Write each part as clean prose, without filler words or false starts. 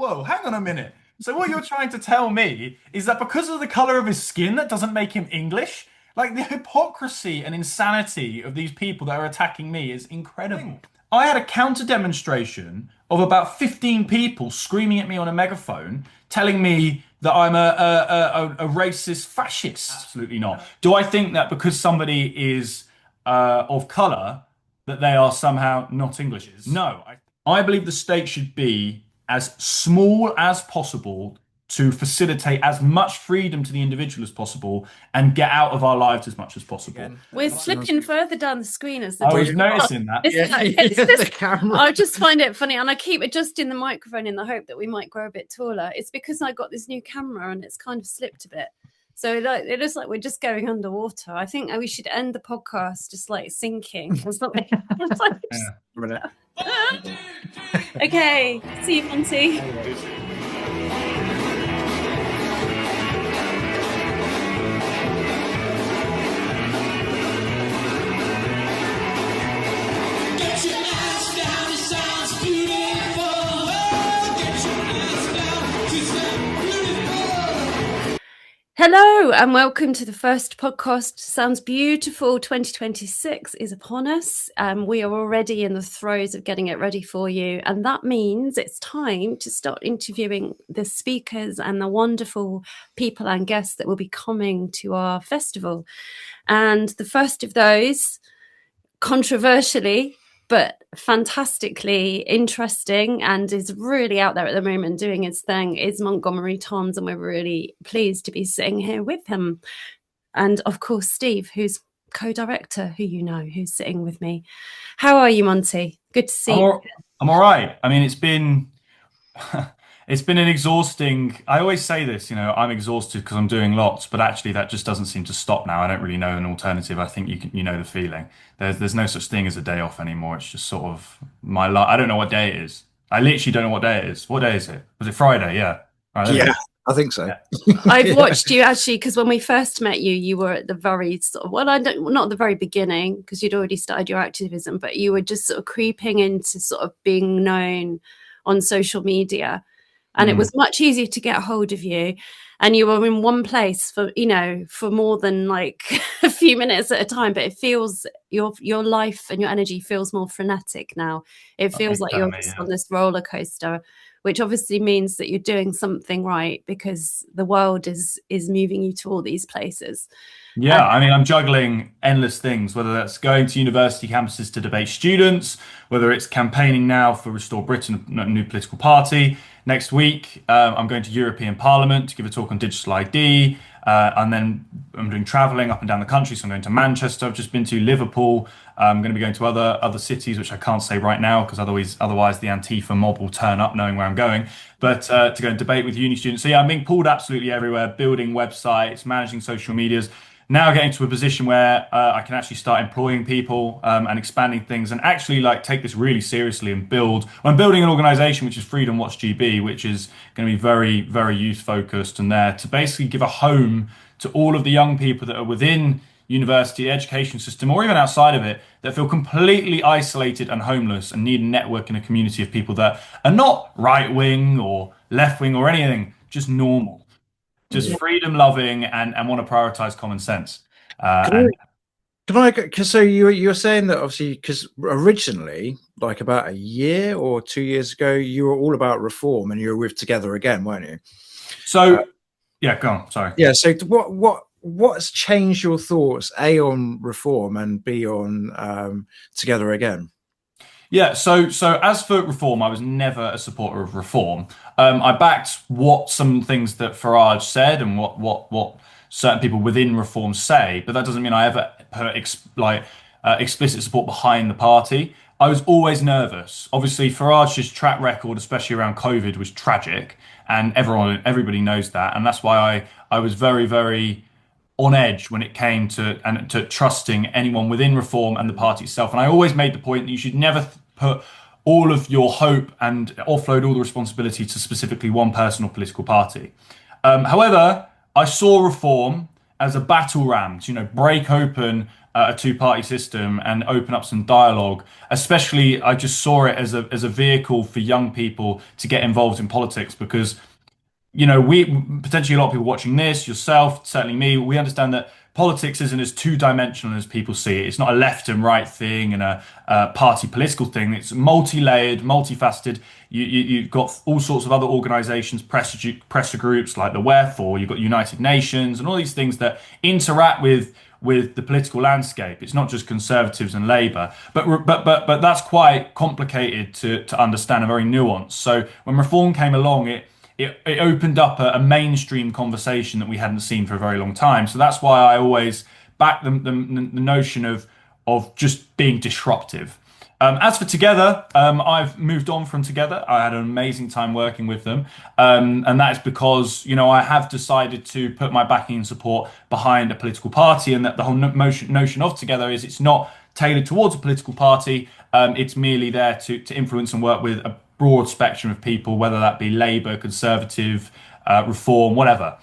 whoa, hang on a minute. So what you're trying to tell me is that because of the color of his skin, that doesn't make him English? Like the hypocrisy and insanity of these people that are attacking me is incredible. I had a counter demonstration of about 15 people screaming at me on a megaphone, telling me that I'm a racist fascist. Absolutely not. Do I think that because somebody is of color, that they are somehow not English? No. I believe the state should be as small as possible to facilitate as much freedom to the individual as possible and get out of our lives as much as possible. We're slipping further down the screen as the I was noticing that. The camera. I just find it funny, and I keep adjusting the microphone in the hope that we might grow a bit taller. It's because I got this new camera and it's kind of slipped a bit. So it looks like we're just going underwater. I think we should end the podcast just like sinking or something. Okay, see you, Monty. Hello and welcome to the first podcast. Sounds Beautiful 2026 is upon us. We are already in the throes of getting it ready for you. And that means it's time to start interviewing the speakers and the wonderful people and guests that will be coming to our festival. And the first of those, controversially, but fantastically interesting and is really out there at the moment doing his thing, is Monty Toms, and we're really pleased to be sitting here with him. And of course, Steve, who's co-director, who you know, who's sitting with me. How are you, Monty? Good to see you. I'm all right. I mean, it's been an exhausting. I always say this, I'm exhausted because I'm doing lots, but actually that just doesn't seem to stop now. I don't really know an alternative. I think you know the feeling. There's no such thing as a day off anymore. It's just sort of my life. I don't know what day it is. I literally don't know what day it is. What day is it? Was it Friday? Yeah. Right, yeah, I think so. Yeah. I've watched you actually, because when we first met you, you were at the very sort of, not at the very beginning, because you'd already started your activism, but you were just sort of creeping into sort of being known on social media. And it was much easier to get a hold of you. And you were in one place for more than like a few minutes at a time. But it feels your life and your energy feels more frenetic now. It feels like you're just on this roller coaster, which obviously means that you're doing something right because the world is moving you to all these places. Yeah, I mean, I'm juggling endless things, whether that's going to university campuses to debate students, whether it's campaigning now for Restore Britain, a new political party. Next week, I'm going to European Parliament to give a talk on digital ID. And then I'm doing traveling up and down the country. So I'm going to Manchester. I've just been to Liverpool. I'm going to be going to other cities, which I can't say right now because otherwise the Antifa mob will turn up knowing where I'm going. But to go and debate with uni students. So yeah, I'm being pulled absolutely everywhere, building websites, managing social medias. Now getting to a position where I can actually start employing people and expanding things and actually like take this really seriously and build. I'm building an organization which is Freedom Watch GB, which is going to be very, very youth focused and there to basically give a home to all of the young people that are within university education system or even outside of it that feel completely isolated and homeless and need a network and a community of people that are not right wing or left wing or anything, just normal. Just freedom loving and want to prioritize common sense. So you're saying that obviously because originally, like about a year or 2 years ago, you were all about reform and you were with Together Again, weren't you? So yeah, go on. Sorry. Yeah. So what's changed your thoughts, A, on reform and B, on Together Again? Yeah, so as for reform, I was never a supporter of reform. I backed some things that Farage said and what certain people within reform say, but that doesn't mean I ever put explicit support behind the party. I was always nervous. Obviously, Farage's track record, especially around COVID, was tragic, and everybody knows that, and that's why I was very, very on edge when it came to trusting anyone within reform and the party itself. And I always made the point that you should never put all of your hope and offload all the responsibility to specifically one person or political party. However, I saw reform as a battle ram to, break open a two-party system and open up some dialogue. Especially, I just saw it as a vehicle for young people to get involved in politics because we potentially a lot of people watching this, yourself, certainly me, we understand that politics isn't as two-dimensional as people see it. It's not a left and right thing and a party political thing. It's multi-layered, multifaceted. You've got all sorts of other organizations, pressure groups like the Wherefore, you've got United Nations and all these things that interact with the political landscape. It's not just Conservatives and Labour, but that's quite complicated to understand and very nuanced. So when Reform came along, it opened up a mainstream conversation that we hadn't seen for a very long time. So that's why I always back the notion of just being disruptive. As for Together, I've moved on from Together. I had an amazing time working with them. And that is because, I have decided to put my backing and support behind a political party, and that the whole notion of Together is it's not tailored towards a political party. It's merely there to influence and work with a broad spectrum of people, whether that be Labour, Conservative, Reform, whatever.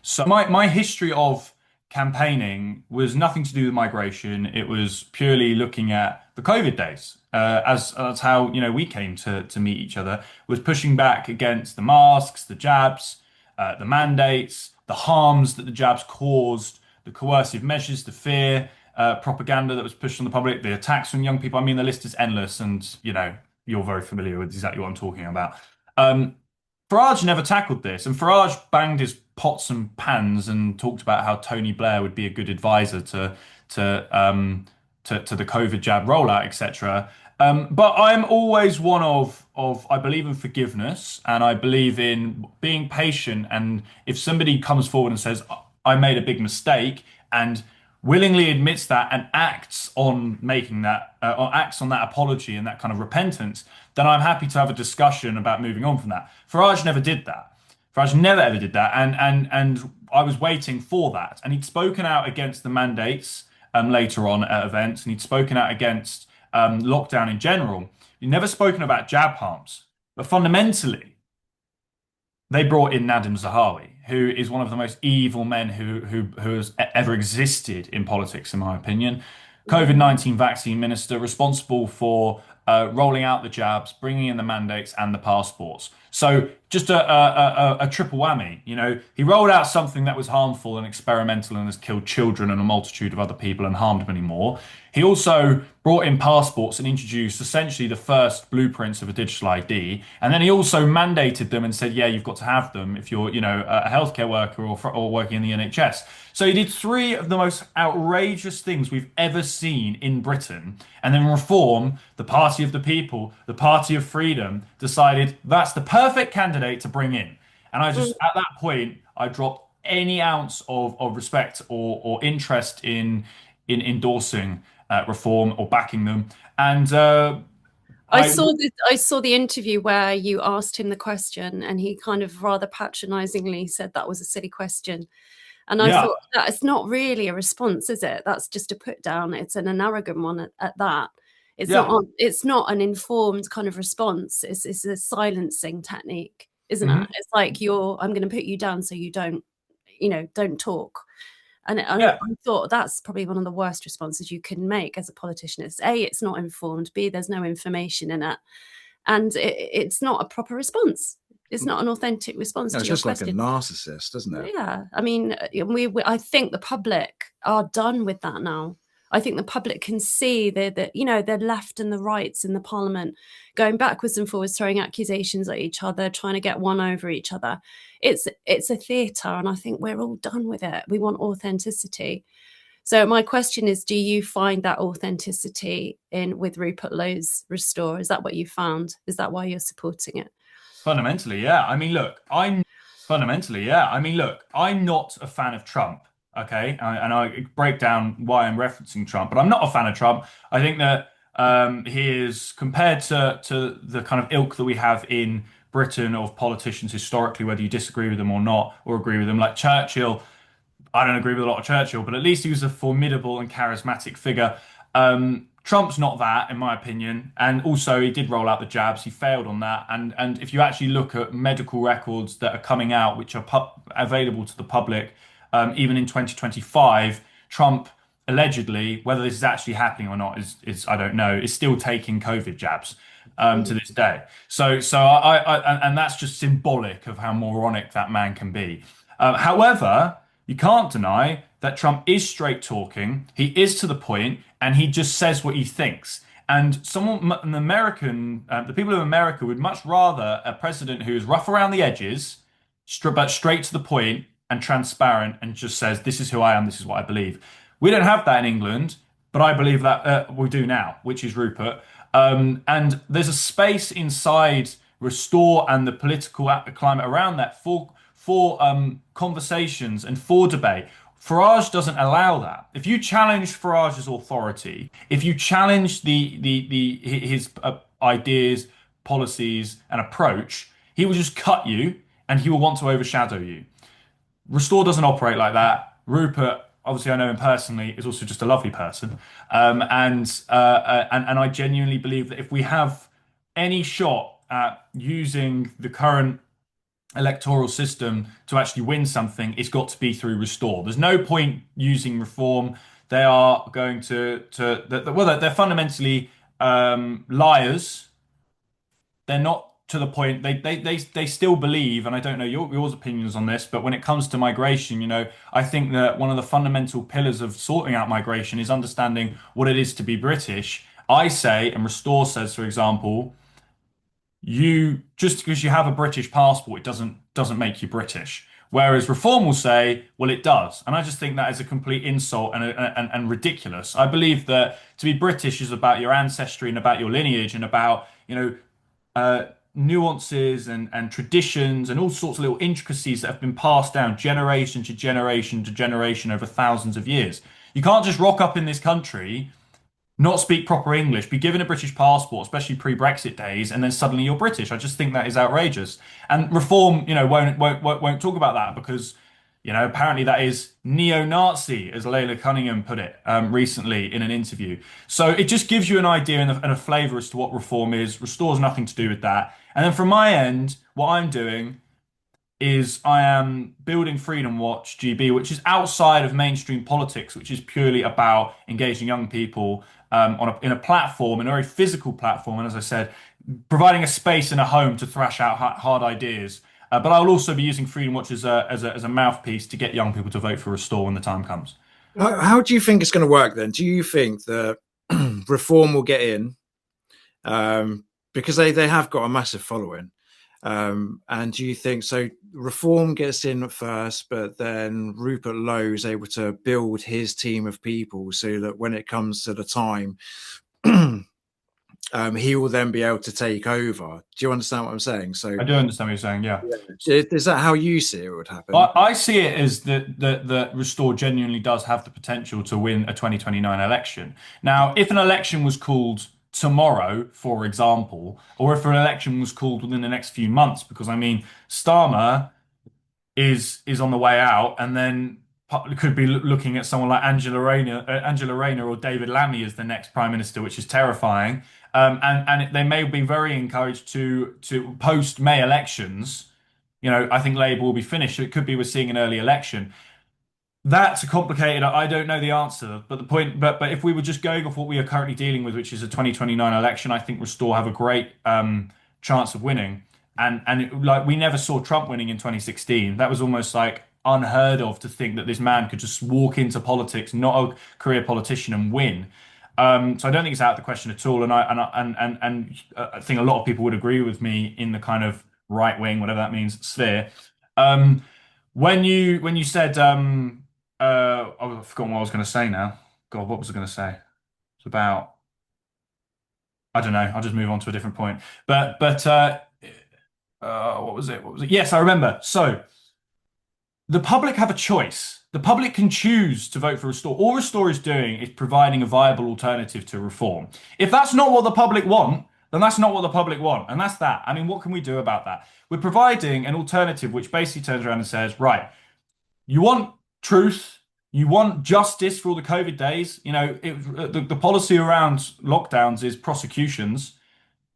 So my history of campaigning was nothing to do with migration. It was purely looking at the COVID days, as how we came to meet each other, was pushing back against the masks, the jabs, the mandates, the harms that the jabs caused, the coercive measures, the fear, propaganda that was pushed on the public, the attacks on young people. I mean, the list is endless, and you're very familiar with exactly what I'm talking about. Farage never tackled this, and Farage banged his pots and pans and talked about how Tony Blair would be a good advisor to the COVID jab rollout, etc. But I'm always one of I believe in forgiveness, and I believe in being patient. And if somebody comes forward and says, I made a big mistake, and willingly admits that and acts on making that or acts on that apology and that kind of repentance, then I'm happy to have a discussion about moving on from that. Farage never did that. Farage never ever did that, and I was waiting for that. And he'd spoken out against the mandates later on at events, and he'd spoken out against lockdown in general. He'd never spoken about jab harms, but fundamentally, they brought in Nadim Zahawi, who is one of the most evil men who has ever existed in politics, in my opinion. COVID-19 vaccine minister, responsible for rolling out the jabs, bringing in the mandates and the passports. So just a triple whammy. He rolled out something that was harmful and experimental and has killed children and a multitude of other people and harmed many more. He also brought in passports and introduced essentially the first blueprints of a digital ID. And then he also mandated them and said, yeah, you've got to have them if you're, a healthcare worker or working in the NHS. So he did three of the most outrageous things we've ever seen in Britain. And then Reform, the party of the people, the party of freedom, decided that's the perfect candidate to bring in. And I just, at that point, I dropped any ounce of respect or interest in endorsing Reform or backing them. And I saw the interview where you asked him the question, and he kind of rather patronizingly said that was a silly question. And I thought that's not really a response, is it? That's just a put down. It's an arrogant one at that. It's not an informed kind of response. It's a silencing technique, isn't it? It's like I'm going to put you down so you don't talk. And I thought that's probably one of the worst responses you can make as a politician. It's A, it's not informed. B, there's no information in it. And it's not a proper response. It's not an authentic response to your question. It's just like a narcissist, isn't it? Yeah. I mean, I think the public are done with that now. I think the public can see the left and the rights in the parliament going backwards and forwards, throwing accusations at each other, trying to get one over each other. It's a theatre, and I think we're all done with it. We want authenticity. So my question is, do you find that authenticity with Rupert Lowe's Restore? Is that what you found? Is that why you're supporting it? Fundamentally, yeah. I mean, look, I'm not a fan of Trump. Okay, and I break down why I'm referencing Trump, but I'm not a fan of Trump. I think that he is, compared to the kind of ilk that we have in Britain of politicians historically, whether you disagree with them or not, or agree with them, like Churchill. I don't agree with a lot of Churchill, but at least he was a formidable and charismatic figure. Trump's not that, in my opinion. And also, he did roll out the jabs. He failed on that. And if you actually look at medical records that are coming out, which are available to the public, even in 2025, Trump allegedly, whether this is actually happening or not, is I don't know, is still taking COVID jabs to this day. And that's just symbolic of how moronic that man can be. However, you can't deny that Trump is straight talking. He is to the point, and he just says what he thinks. And the people of America would much rather a president who is rough around the edges, but straight to the point and transparent, and just says, "This is who I am. This is what I believe." We don't have that in England, but I believe that we do now, which is Rupert. And there's a space inside Restore and the political climate around that for conversations and for debate. Farage doesn't allow that. If you challenge Farage's authority, if you challenge his ideas, policies, and approach, he will just cut you, and he will want to overshadow you. Restore doesn't operate like that. Rupert, obviously, I know him personally, is also just a lovely person, and I genuinely believe that if we have any shot at using the current electoral system to actually win something, it's got to be through Restore. There's no point using Reform. They are going well, they're fundamentally liars. They're not to the point. They still believe, and I don't know your opinions on this, but when it comes to migration, I think that one of the fundamental pillars of sorting out migration is understanding what it is to be British. I say, and Restore says, for example, you just because you have a British passport, it doesn't make you British. Whereas Reform will say, well, it does. And I just think that is a complete insult and ridiculous. I believe that to be British is about your ancestry and about your lineage and about, nuances and traditions and all sorts of little intricacies that have been passed down generation to generation to generation over thousands of years. You can't just rock up in this country, not speak proper English, be given a British passport, especially pre-Brexit days, and then suddenly you're British. I just think that is outrageous. And Reform, won't talk about that because, apparently that is neo-Nazi, as Layla Cunningham put it recently in an interview. So it just gives you an idea and a flavour as to what Reform is. Restore's nothing to do with that. And then from my end, what I'm doing is I am building Freedom Watch GB, which is outside of mainstream politics, which is purely about engaging young people in a platform, in a very physical platform, and as I said, providing a space and a home to thrash out hard ideas. But I will also be using Freedom Watch as a mouthpiece to get young people to vote for Restore when the time comes. How do you think it's going to work then? Do you think that Reform will get in? Because they have got a massive following. And do you think so? Reform gets in first, but then Rupert Lowe is able to build his team of people so that when it comes to the time, he will then be able to take over. Do you understand what I'm saying? So I do understand what you're saying. Yeah. Is that how you see it would happen? I see it as that Restore genuinely does have the potential to win a 2029 election. Now, if an election was called tomorrow, for example, or if an election was called within the next few months, because I mean, Starmer is on the way out, and then could be looking at someone like Angela Rayner or David Lammy as the next prime minister, which is terrifying. And they may be very encouraged to post May elections. I think Labour will be finished. So it could be we're seeing an early election. That's complicated. I don't know the answer, but but if we were just going off what we are currently dealing with, which is a 2029 election, I think Restore have a great chance of winning. Like we never saw Trump winning in 2016. That was almost like unheard of to think that this man could just walk into politics, not a career politician, and win. So I don't think it's out of the question at all. And I think a lot of people would agree with me in the kind of right wing, whatever that means, sphere. When you said I've forgotten what I was going to say now. God, what was I going to say? It's about, I don't know. I'll just move on to a different point. But what was it? What was it? Yes, I remember. So the public have a choice. The public can choose to vote for Restore. All Restore is doing is providing a viable alternative to Reform. If that's not what the public want, then that's not what the public want. And that's that. I mean, what can we do about that? We're providing an alternative which basically turns around and says, right, you want truth, you want justice for all the COVID days. The policy around lockdowns is prosecutions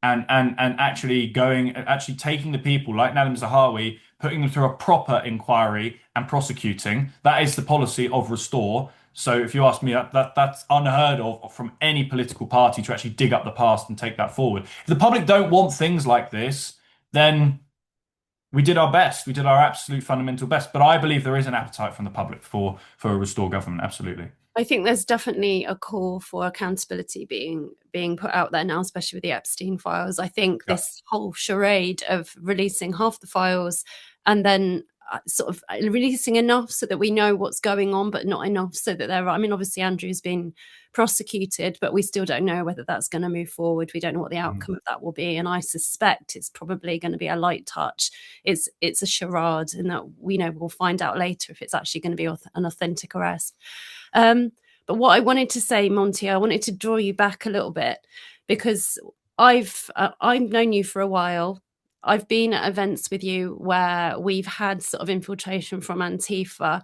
and actually taking the people like Nadim Zahawi, putting them through a proper inquiry and prosecuting. That is the policy of Restore. So if you ask me, that's unheard of from any political party to actually dig up the past and take that forward. If the public don't want things like this, then we did our best. We did our absolute fundamental best. But I believe there is an appetite from the public for a Restore government. Absolutely. I think there's definitely a call for accountability being put out there now, especially with the Epstein files. I think this whole charade of releasing half the files and then sort of releasing enough so that we know what's going on, but not enough so that I mean, obviously Andrew's been prosecuted, but we still don't know whether that's going to move forward. We don't know what the outcome of that will be. And I suspect it's probably going to be a light touch. It's a charade, and that we'll find out later if it's actually going to be an authentic arrest. But what I wanted to say, Monty, I wanted to draw you back a little bit, because I've known you for a while. I've been at events with you where we've had sort of infiltration from Antifa,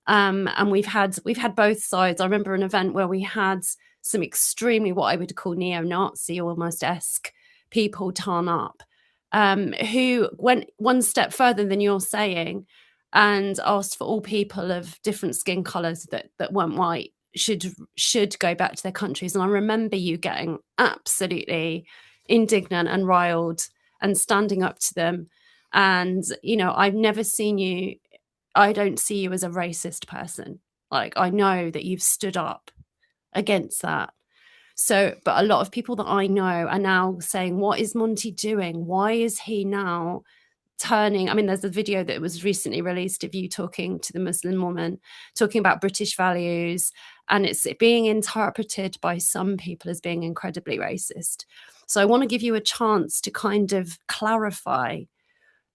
and we've had both sides. I remember an event where we had some extremely, what I would call neo-Nazi, almost-esque people turn up, who went one step further than you're saying and asked for all people of different skin colours that weren't white should go back to their countries. And I remember you getting absolutely indignant and riled and standing up to them. And, I've never seen you, I don't see you as a racist person. Like, I know that you've stood up against that. So, but a lot of people that I know are now saying, what is Monty doing? Why is he now turning? I mean, there's a video that was recently released of you talking to the Muslim woman, talking about British values, and it's being interpreted by some people as being incredibly racist. So I want to give you a chance to kind of clarify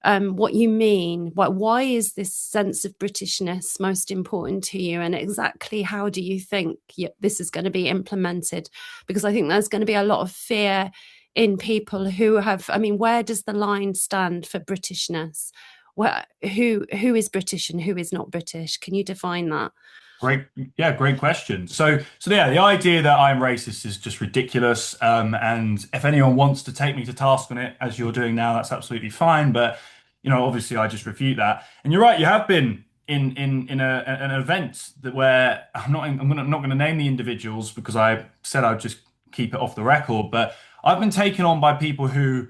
what you mean. Why is this sense of Britishness most important to you, and exactly how do you think this is going to be implemented? Because I think there's going to be a lot of fear in people who have, I mean, where does the line stand for Britishness? Who is British and who is not British? Can you define that? Great question. So yeah, the idea that I'm racist is just ridiculous. And if anyone wants to take me to task on it, as you're doing now, that's absolutely fine. But obviously, I just refute that. And you're right, you have been in an event where I'm not going to name the individuals, because I said I'd just keep it off the record. But I've been taken on by people who,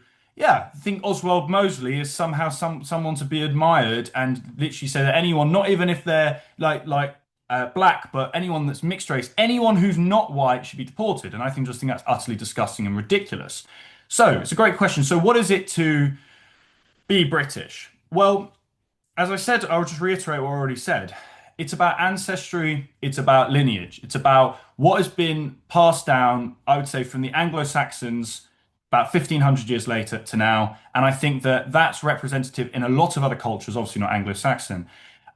think Oswald Mosley is somehow someone to be admired, and literally say that anyone, not even if they're like black, but anyone that's mixed race, anyone who's not white should be deported. And I think that's utterly disgusting and ridiculous. So it's a great question. So what is it to be British? Well, as I said, I'll just reiterate what I already said. It's about ancestry. It's about lineage. It's about what has been passed down, I would say, from the Anglo-Saxons about 1500 years later to now. And I think that that's representative in a lot of other cultures, obviously not Anglo-Saxon.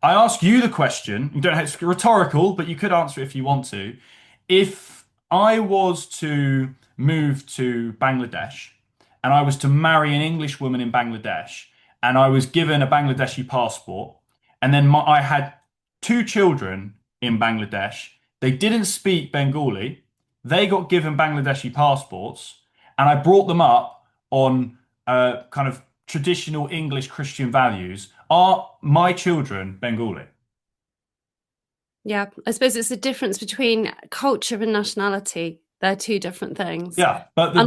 I ask you the question, you don't have, it's rhetorical, but you could answer it if you want to. If I was to move to Bangladesh and I was to marry an English woman in Bangladesh and I was given a Bangladeshi passport, and then I had 2 children in Bangladesh, they didn't speak Bengali, they got given Bangladeshi passports, and I brought them up on kind of traditional English Christian values, are my children Bengali? Yeah, I suppose it's the difference between culture and nationality. They're 2 different things. Yeah, but I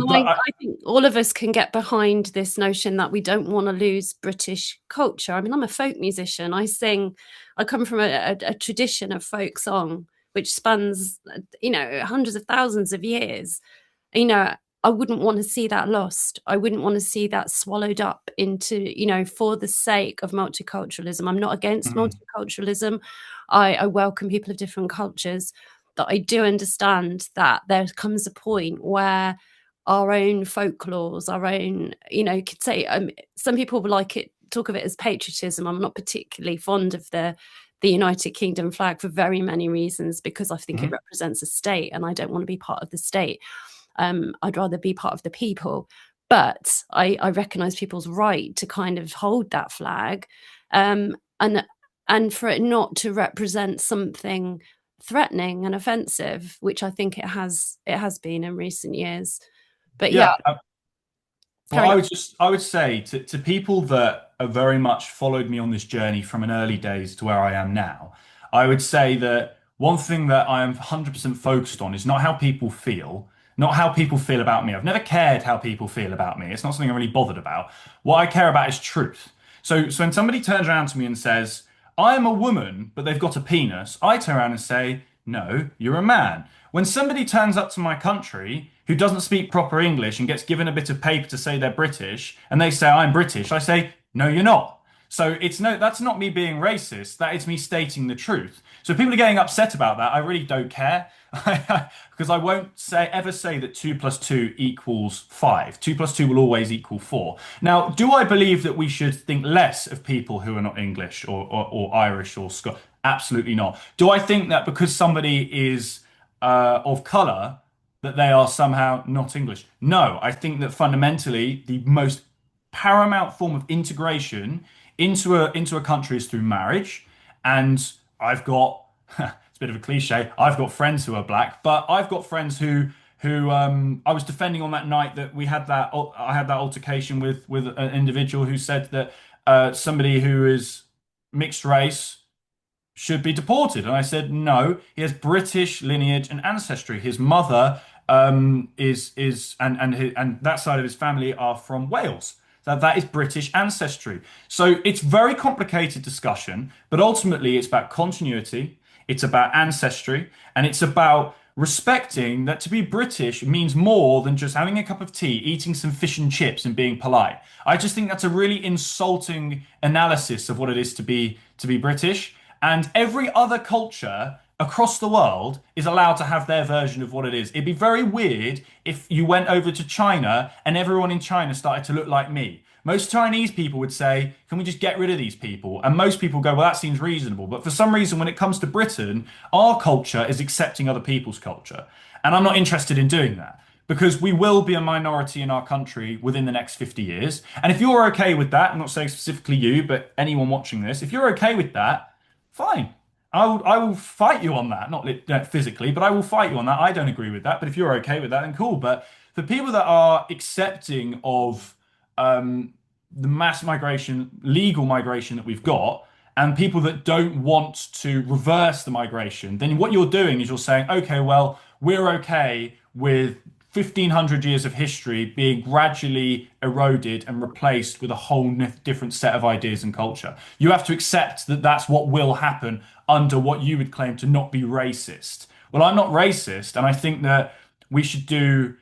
think all of us can get behind this notion that we don't want to lose British culture. I mean, I'm a folk musician. I come from a tradition of folk song which spans, hundreds of thousands of years. I wouldn't want to see that lost. I wouldn't want to see that swallowed up into, for the sake of multiculturalism. I'm not against multiculturalism. I welcome people of different cultures, but I do understand that there comes a point where our own folklores, our own, could say, some people would talk of it as patriotism. I'm not particularly fond of the United Kingdom flag for very many reasons, because I think it represents a state and I don't want to be part of the state. I'd rather be part of the people. But I recognise people's right to kind of hold that flag, and for it not to represent something threatening and offensive, which I think it has been in recent years. But well, I would say to people that have very much followed me on this journey from an early days to where I am now, I would say that one thing that I am 100% focused on is not how people feel, not how people feel about me. I've never cared how people feel about me. It's not something I'm really bothered about. What I care about is truth. So when somebody turns around to me and says, I am a woman, but they've got a penis, I turn around and say, no, you're a man. When somebody turns up to my country who doesn't speak proper English and gets given a bit of paper to say they're British, and they say, I'm British, I say, no, you're not. So that's not me being racist. That is me stating the truth. So people are getting upset about that. I really don't care because I won't ever say that 2 plus 2 equals 5. 2 plus 2 will always equal 4. Now, do I believe that we should think less of people who are not English or Irish or Scottish? Absolutely not. Do I think that because somebody is of color that they are somehow not English? No, I think that fundamentally the most paramount form of integration into a country is through marriage. And I've got it's a bit of a cliche. I've got friends who are black, but I've got friends who I was defending on that night that I had that altercation with an individual who said that somebody who is mixed race should be deported. And I said, no, he has British lineage and ancestry. His mother and that side of his family are from Wales. That is British ancestry. So it's very complicated discussion, but ultimately it's about continuity, it's about ancestry, and it's about respecting that to be British means more than just having a cup of tea, eating some fish and chips, and being polite. I just think that's a really insulting analysis of what it is to be British. And every other culture across the world is allowed to have their version of what it is. It'd be very weird if you went over to China and everyone in China started to look like me. Most Chinese people would say, can we just get rid of these people? And most people go, well, that seems reasonable. But for some reason, when it comes to Britain, our culture is accepting other people's culture. And I'm not interested in doing that because we will be a minority in our country within the next 50 years. And if you're okay with that, I'm not saying specifically you, but anyone watching this, if you're okay with that, fine. I will fight you on that, not physically, but I will fight you on that. I don't agree with that, but if you're okay with that, then cool. But for people that are accepting of the mass migration, legal migration that we've got, and people that don't want to reverse the migration, then what you're doing is you're saying, okay, well, we're okay with 1,500 years of history being gradually eroded and replaced with a whole different set of ideas and culture. You have to accept that that's what will happen under what you would claim to not be racist. Well, I'm not racist, and I think that we should do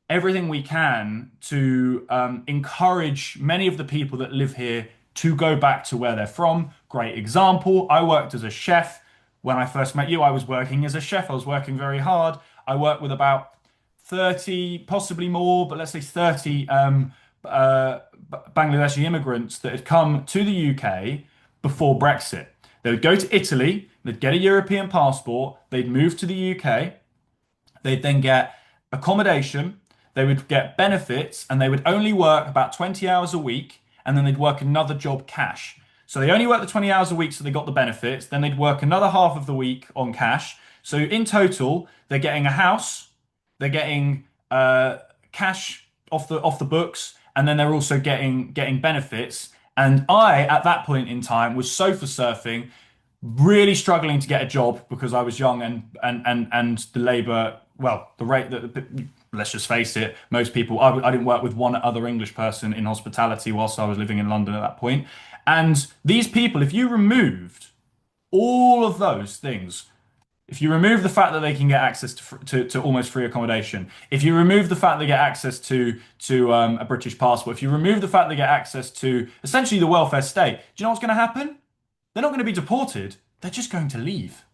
everything we can to encourage many of the people that live here to go back to where they're from. Great example, I worked as a chef. When I first met you, I was working as a chef. I was working very hard. I worked with about 30, possibly more, but let's say 30 Bangladeshi immigrants that had come to the UK before Brexit. They would go to Italy, they'd get a European passport, they'd move to the UK, they'd then get accommodation, they would get benefits, and they would only work about 20 hours a week, and then they'd work another job cash. So they only worked the 20 hours a week, so they got the benefits, then they'd work another half of the week on cash. So in total, they're getting a house, they're getting cash off the books, and then they're also getting benefits. And I, at that point in time, was sofa surfing, really struggling to get a job because I was young and the labour, well, the rate that let's just face it, most people. I didn't work with one other English person in hospitality whilst I was living in London at that point. And these people, if you removed all of those things, if you remove the fact that they can get access to almost free accommodation, if you remove the fact they get access to a British passport, if you remove the fact they get access to essentially the welfare state, do you know what's going to happen? They're not going to be deported. They're just going to leave.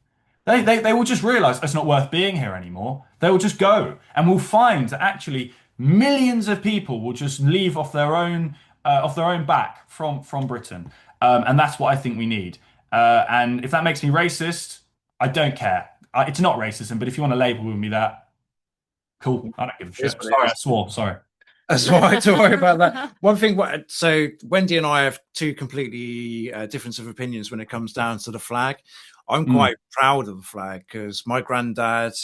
They will just realise it's not worth being here anymore. They will just go, and we'll find that actually millions of people will just leave off their own back from Britain, and that's what I think we need. And if that makes me racist, I don't care. It's not racism, but if you want to label me that, cool. I don't give a shit. Sorry, I swore. Sorry. That's all right. Don't worry about that. One thing. So Wendy and I have two completely different of opinions when it comes down to the flag. I'm quite proud of the flag because my granddad,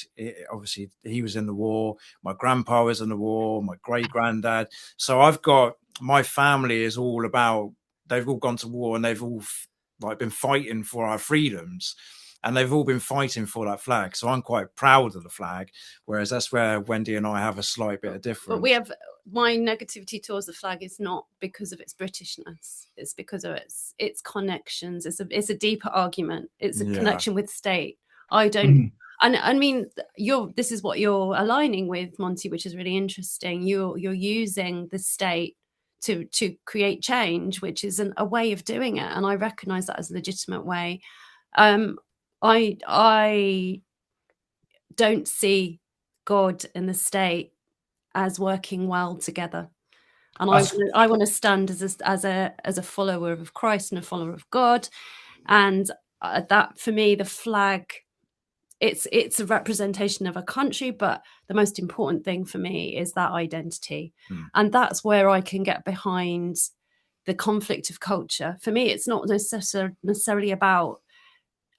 obviously, he was in the war. My grandpa was in the war. My great granddad. So I've got my family is all about they've all gone to war and they've all like been fighting for our freedoms, and they've all been fighting for that flag. So I'm quite proud of the flag, whereas that's where Wendy and I have a slight bit of difference. But my negativity towards the flag is not because of its Britishness. It's because of its connections. It's a deeper argument. It's a connection with state. I don't. And I mean, this is what you're aligning with, Monty, which is really interesting. You're using the state to create change, which is a way of doing it, and I recognise that as a legitimate way. I don't see God and the state as working well together, and I want to stand as a follower of Christ and a follower of God, and that for me, the flag. It's a representation of a country, but the most important thing for me is that identity. And that's where I can get behind the conflict of culture. For me, it's not necessarily about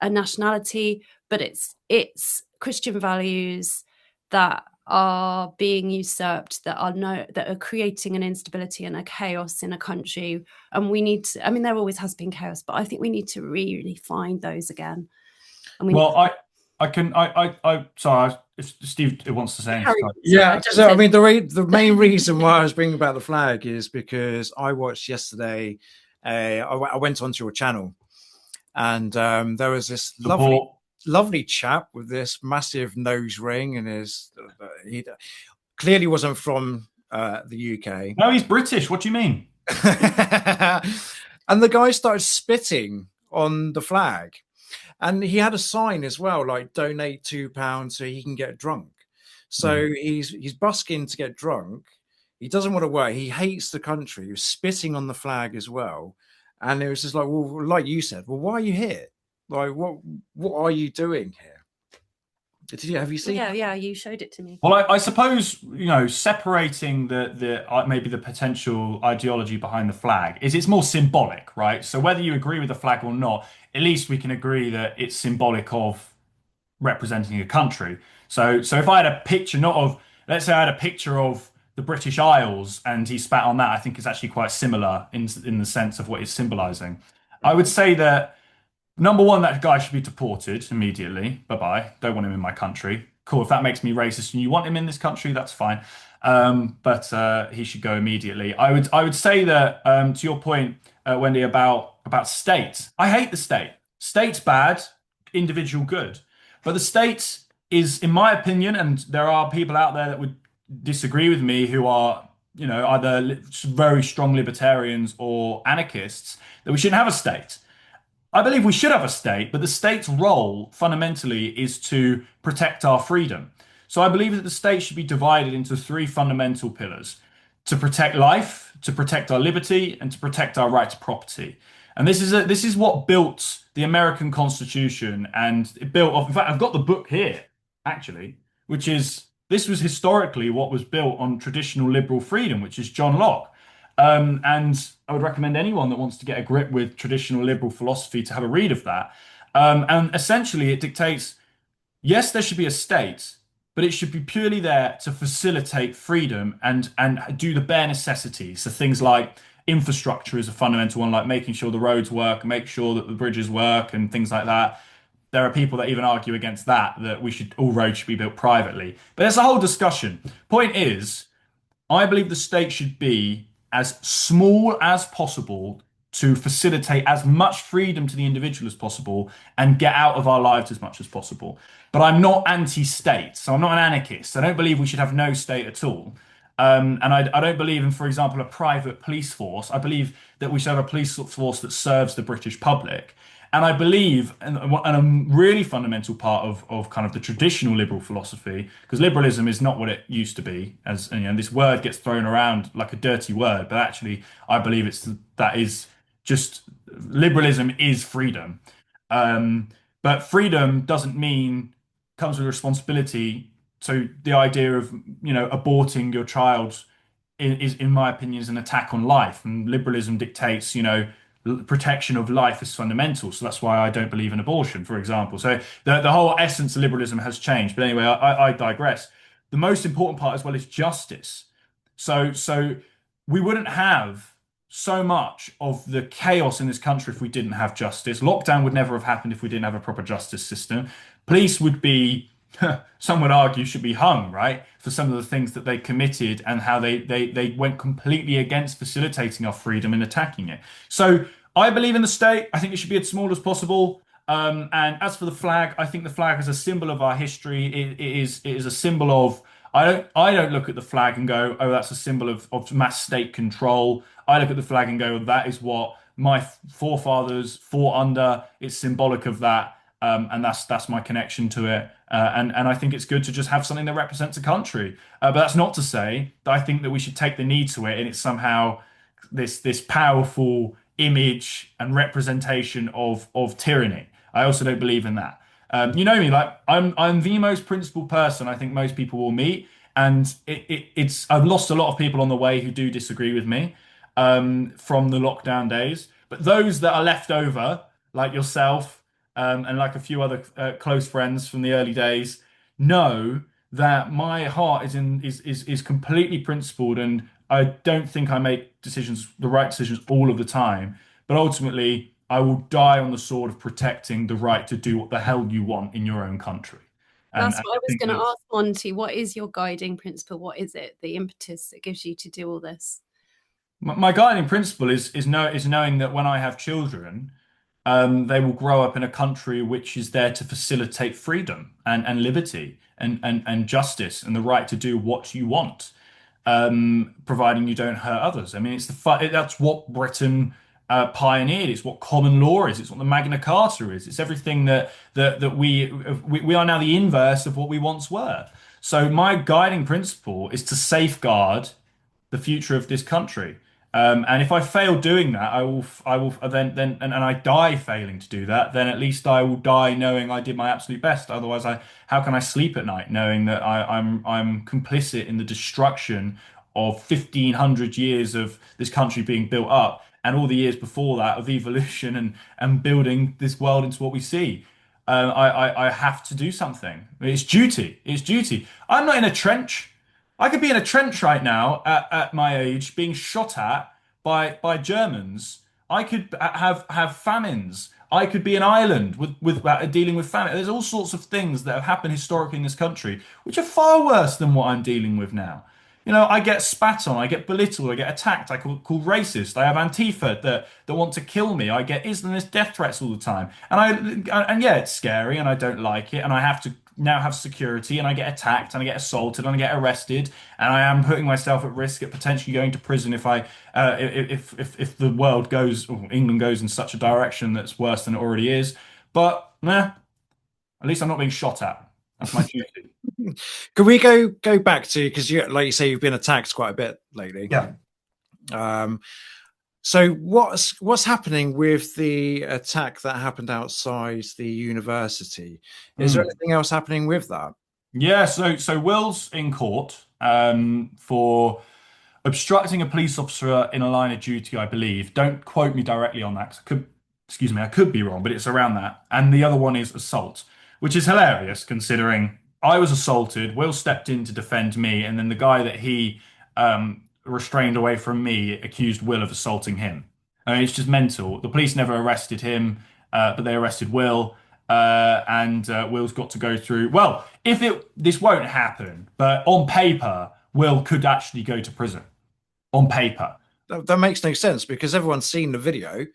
a nationality, but it's Christian values that are being usurped, that are creating an instability and a chaos in a country. And we need to, I mean, there always has been chaos, but I think we need to really find those again. And sorry, if Steve wants to say anything. Yeah, so I mean, the main reason why I was bringing about the flag is because I watched yesterday. I went onto your channel, and there was this lovely chap with this massive nose ring, and he clearly wasn't from the UK. No, he's British. What do you mean? And the guy started spitting on the flag. And he had a sign as well, like donate £2 so he can get drunk. So he's busking to get drunk. He doesn't want to work. He hates the country. He was spitting on the flag as well. And it was just like, well, like you said, well, why are you here? Like, what are you doing here? Have you seen? Yeah, you showed it to me. Well, I suppose, separating the maybe the potential ideology behind the flag is it's more symbolic, right? So whether you agree with the flag or not, at least we can agree that it's symbolic of representing a country. So if I had a picture, let's say I had a picture of the British Isles and he spat on that, I think it's actually quite similar in the sense of what it's symbolizing. I would say that number one, that guy should be deported immediately. Bye-bye. Don't want him in my country. Cool. If that makes me racist and you want him in this country, that's fine. But he should go immediately. I would say that to your point, Wendy, about state. I hate the state. State's bad, individual good. But the state is, in my opinion, and there are people out there that would disagree with me who are, either very strong libertarians or anarchists, that we shouldn't have a state. I believe we should have a state, but the state's role fundamentally is to protect our freedom. So I believe that the state should be divided into three fundamental pillars: to protect life, to protect our liberty, and to protect our right to property. And this is what built the American Constitution, and it built off. In fact, I've got the book here, actually, this was historically what was built on traditional liberal freedom, which is John Locke. And I would recommend anyone that wants to get a grip with traditional liberal philosophy to have a read of that. And essentially, it dictates, yes, there should be a state, but it should be purely there to facilitate freedom and do the bare necessities. So things like infrastructure is a fundamental one, like making sure the roads work, make sure that the bridges work, and things like that. There are people that even argue against that all roads should be built privately. But there's a whole discussion. Point is, I believe the state should be as small as possible to facilitate as much freedom to the individual as possible and get out of our lives as much as possible. But I'm not anti-state, so I'm not an anarchist. I don't believe we should have no state at all. And I don't believe in, for example, a private police force. I believe that we should have a police force that serves the British public. And I believe, and a really fundamental part of kind of the traditional liberal philosophy, because liberalism is not what it used to be, as this word gets thrown around like a dirty word, but actually I believe liberalism is freedom. But freedom doesn't mean comes with responsibility. So the idea of aborting your child is, in my opinion, is an attack on life, and liberalism dictates protection of life is fundamental. So that's why I don't believe in abortion, for example. So the whole essence of liberalism has changed. But anyway, I digress. The most important part as well is justice. So we wouldn't have so much of the chaos in this country if we didn't have justice. Lockdown would never have happened if we didn't have a proper justice system. Police would be, some would argue, should be hung, right, for some of the things that they committed and how they went completely against facilitating our freedom and attacking it. So I believe in the state. I think it should be as small as possible. And as for the flag, I think the flag is a symbol of our history. It is a symbol of. I don't look at the flag and go, oh, that's a symbol of mass state control. I look at the flag and go, that is what my forefathers fought under. It's symbolic of that, and that's my connection to it. And I think it's good to just have something that represents a country. But that's not to say that I think that we should take the knee to it, and it's somehow this powerful image and representation of tyranny. I also don't believe in that. You know me, like I'm the most principled person I think most people will meet, and it's I've lost a lot of people on the way who do disagree with me from the lockdown days. But those that are left over, like yourself and like a few other close friends from the early days, know that my heart is completely principled, and I don't think I make the right decisions all of the time. But ultimately, I will die on the sword of protecting the right to do what the hell you want in your own country. And That's I what I was think going to that's ask, Monty. What is your guiding principle? What is it, the impetus that gives you to do all this? my guiding principle is knowing that when I have children, they will grow up in a country which is there to facilitate freedom and liberty and justice and the right to do what you want, providing you don't hurt others. I mean, that's what Britain pioneered. It's what common law is. It's what the Magna Carta is. It's everything that we are now the inverse of what we once were. So my guiding principle is to safeguard the future of this country. And if I fail doing that, I will and I die failing to do that, then at least I will die knowing I did my absolute best. Otherwise, how can I sleep at night knowing that I'm complicit in the destruction of 1500 years of this country being built up and all the years before that of evolution and building this world into what we see. I have to do something. It's duty. It's duty. I'm not in a trench. I could be in a trench right now at my age, being shot at by Germans. I could have famines. I could be an island with dealing with famine. There's all sorts of things that have happened historically in this country, which are far worse than what I'm dealing with now. You know, I get spat on, I get belittled, I get attacked, I called racist. I have Antifa that want to kill me. I get Islamist death threats all the time, and yeah, it's scary, and I don't like it, and I have to now have security, and I get attacked, and I get assaulted, and I get arrested, and I am putting myself at risk at potentially going to prison if the world goes, or England goes in such a direction that's worse than it already is. But nah, at least I'm not being shot at. That's my duty. Can we go back to, because like you say, you've been attacked quite a bit lately. Yeah. Um, so what's happening with the attack that happened outside the university? Is there anything else happening with that? Yeah, so Will's in court for obstructing a police officer in a line of duty, I believe. Don't quote me directly on that, 'cause excuse me, I could be wrong, but it's around that. And the other one is assault, which is hilarious considering I was assaulted. Will stepped in to defend me, and then the guy that he restrained away from me accused Will of assaulting him. I mean, it's just mental. The police never arrested him, but they arrested Will. And Will's got to go through. Well, this won't happen, but on paper, Will could actually go to prison. On paper. That makes no sense, because everyone's seen the video.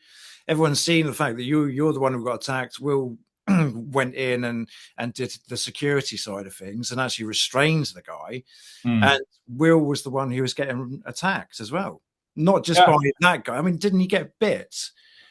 Everyone's seen the fact that you're the one who got attacked. Will went in and did the security side of things and actually restrained the guy. And Will was the one who was getting attacked as well, not just by that guy. I mean, didn't he get bit?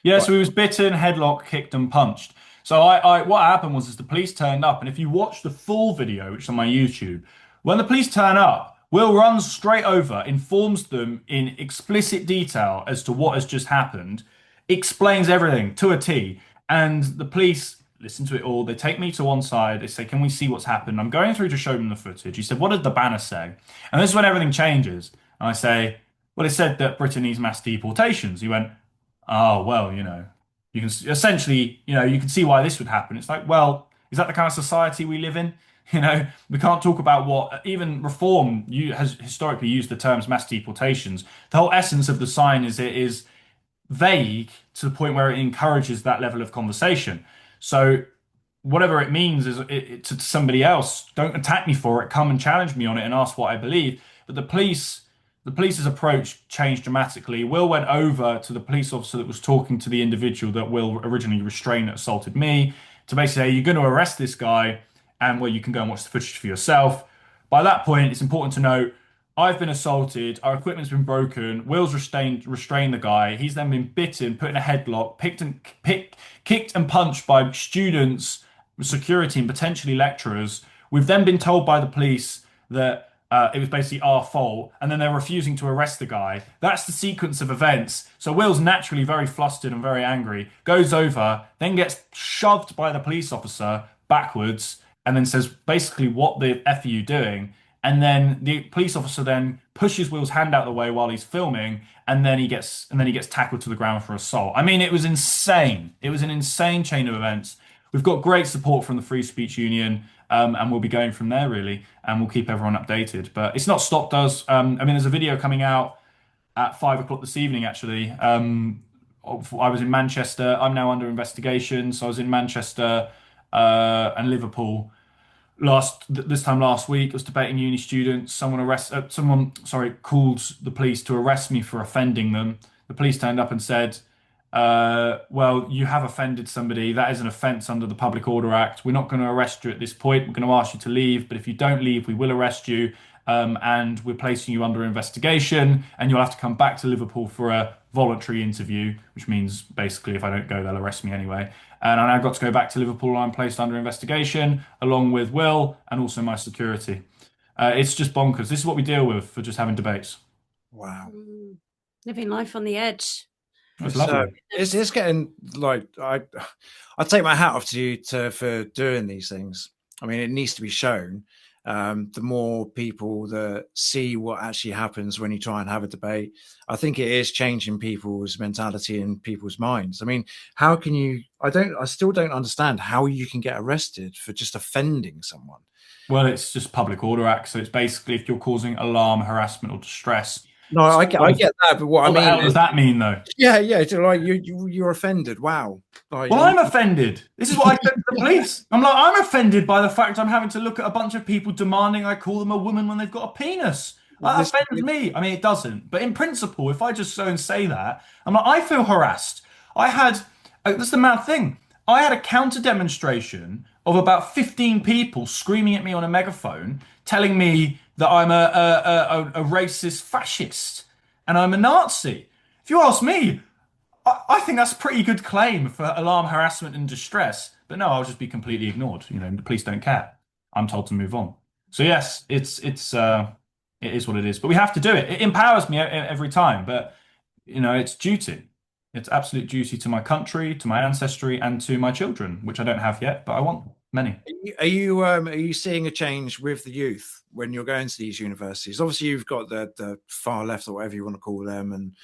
Yeah, so he was bitten, headlock, kicked, and punched. So what happened was the police turned up, and if you watch the full video, which is on my YouTube, when the police turn up, Will runs straight over, informs them in explicit detail as to what has just happened, explains everything to a T, and the police listen to it all. They take me to one side. They say, "Can we see what's happened?" I'm going through to show them the footage. He said, "What did the banner say?" And this is when everything changes. And I say, "Well, it said that Britain needs mass deportations." He went, "Oh, well, you can essentially, you can see why this would happen." It's like, well, is that the kind of society we live in? We can't talk about what even reform has historically used the terms mass deportations. The whole essence of the sign is it is vague to the point where it encourages that level of conversation. So whatever it means is to somebody else. Don't attack me for it. Come and challenge me on it and ask what I believe. But the police's approach changed dramatically. Will went over to the police officer that was talking to the individual that Will originally restrained that assaulted me to basically say, you're going to arrest this guy, and well, you can go and watch the footage for yourself. By that point, it's important to note I've been assaulted. Our equipment's been broken. Will's restrained the guy. He's then been bitten, put in a headlock, kicked and punched by students, security, and potentially lecturers. We've then been told by the police that it was basically our fault, and then they're refusing to arrest the guy. That's the sequence of events. So Will's naturally very flustered and very angry, goes over, then gets shoved by the police officer backwards, and then says basically, "What the F are you doing?" And then the police officer then pushes Will's hand out of the way while he's filming, and then he gets tackled to the ground for assault. I mean, it was insane. It was an insane chain of events. We've got great support from the Free Speech Union, and we'll be going from there really, and we'll keep everyone updated. But it's not stopped us. I mean, there's a video coming out at 5 o'clock this evening, actually. I was in Manchester. I'm now under investigation, so I was in Manchester and Liverpool this time last week. I was debating uni students. Someone called the police to arrest me for offending them. The police turned up and said, well, you have offended somebody. That is an offence under the Public Order Act. We're not going to arrest you at this point. We're going to ask you to leave, but if you don't leave, we will arrest you, and we're placing you under investigation, and you'll have to come back to Liverpool for a voluntary interview, which means basically if I don't go, they'll arrest me anyway. And I now got to go back to Liverpool, and I'm placed under investigation along with Will and also my security. It's just bonkers. This is what we deal with for just having debates. Wow. Living life on the edge. It's lovely. It's getting like I take my hat off to you for doing these things. I mean, it needs to be shown. The more people that see what actually happens when you try and have a debate, I think it is changing people's mentality and people's minds. I mean, how can you? I still don't understand how you can get arrested for just offending someone. Well, it's just Public Order Act, so it's basically if you're causing alarm, harassment, or distress. No, I get that, but what I mean, hell does that mean, though? Yeah, it's like you're offended. Wow. Like, well, I'm offended. This is what I said to the police. I'm offended by the fact I'm having to look at a bunch of people demanding I call them a woman when they've got a penis. That offends me. I mean, it doesn't. But in principle, if I just so and say that, I feel harassed. That's the mad thing. I had a counter demonstration of about 15 people screaming at me on a megaphone, telling me that I'm a racist fascist and I'm a Nazi. If you ask me, I think that's a pretty good claim for alarm, harassment, and distress. But no, I'll just be completely ignored. The police don't care. I'm told to move on. So yes, it is what it is. But we have to do it. It empowers me every time. But it's duty. It's absolute duty to my country, to my ancestry, and to my children, which I don't have yet, but I want many. Are you seeing a change with the youth when you're going to these universities? Obviously, you've got the far left or whatever you want to call them, and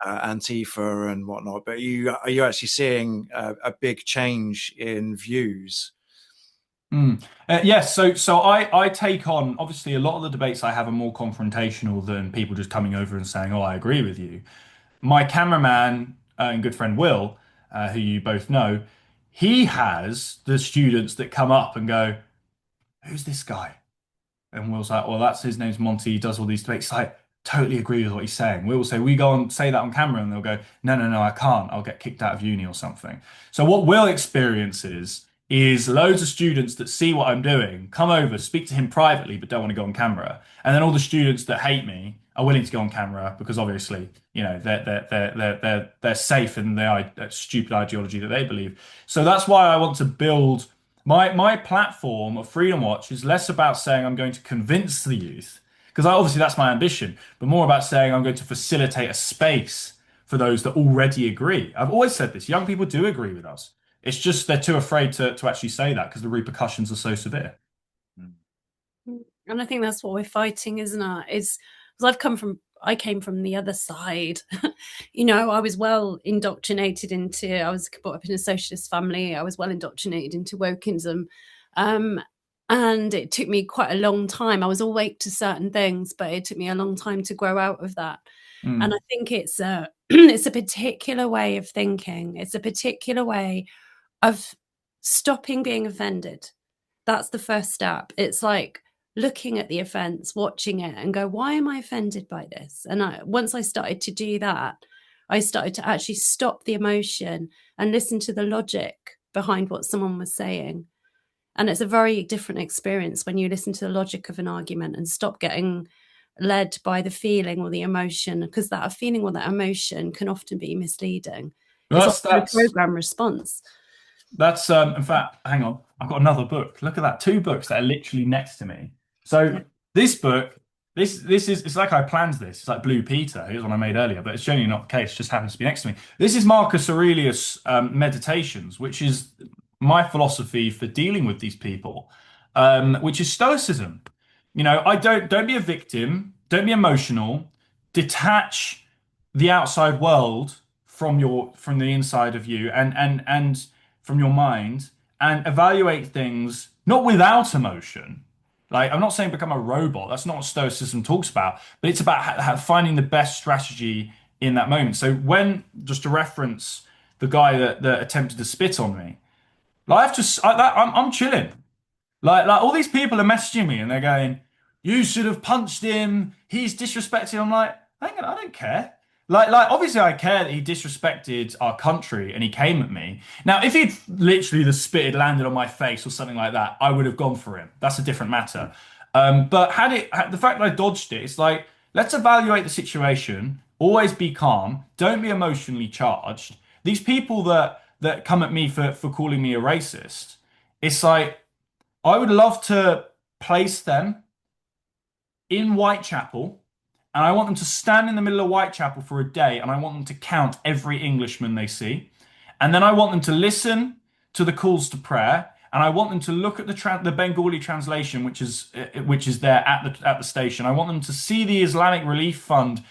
Antifa and whatnot. But are you actually seeing a big change in views? Yes. So I take on, obviously, a lot of the debates I have are more confrontational than people just coming over and saying, "Oh, I agree with you." My cameraman and good friend Will, who you both know, he has the students that come up and go, "Who's this guy?" And Will's like, "Well, his name's Monty. He does all these debates." Like, totally agree with what he's saying. Will say, "We go and say that on camera," and they'll go, No, I can't. I'll get kicked out of uni or something." So what Will experiences is loads of students that see what I'm doing, come over, speak to him privately, but don't want to go on camera. And then all the students that hate me are willing to go on camera because obviously, they're safe in their stupid ideology that they believe. So that's why I want to build my platform of Freedom Watch is less about saying I'm going to convince the youth, because obviously that's my ambition, but more about saying I'm going to facilitate a space for those that already agree. I've always said this, young people do agree with us. It's just they're too afraid to actually say that because the repercussions are so severe. And I think that's what we're fighting, isn't it? Is because I came from the other side. I was well indoctrinated I was brought up in a socialist family. I was well indoctrinated into wokeism. And it took me quite a long time. I was awake to certain things, but it took me a long time to grow out of that. And I Mm. think it's a it's a particular way of thinking. It's a particular way of stopping being offended. That's the first step. It's like looking at the offense, watching it, and go, why am I offended by this? And once I started to do that, I started to actually stop the emotion and listen to the logic behind what someone was saying. And it's a very different experience when you listen to the logic of an argument and stop getting led by the feeling or the emotion, because that feeling or that emotion can often be misleading. It's That's often a that's program response. That's in fact, hang on, I've got another book. Look at that, two books that are literally next to me. So Yeah. this book, this is it's like I planned this. It's like Blue Peter. Here's one I made earlier, but it's generally not the case. It just happens to be next to me. This is Marcus Aurelius' Meditations, which is my philosophy for dealing with these people, which is Stoicism. I don't be a victim, don't be emotional, detach the outside world from the inside of you and from your mind and evaluate things not without emotion. Like, I'm not saying become a robot. That's not what Stoicism talks about, but it's about finding the best strategy in that moment. So just to reference the guy that attempted to spit on me, like I'm chilling. Like all these people are messaging me and they're going, "You should have punched him. He's disrespected." I'm like, hang on, I don't care. Like obviously I care that he disrespected our country and he came at me. Now, if he'd literally the spit had landed on my face or something like that, I would have gone for him. That's a different matter. But the fact that I dodged it, it's like, let's evaluate the situation. Always be calm. Don't be emotionally charged. These people that come at me for calling me a racist, it's like I would love to place them in Whitechapel, and I want them to stand in the middle of Whitechapel for a day, and I want them to count every Englishman they see. And then I want them to listen to the calls to prayer, and I want them to look at the Bengali translation, which is there at the station. I want them to see the Islamic Relief Fund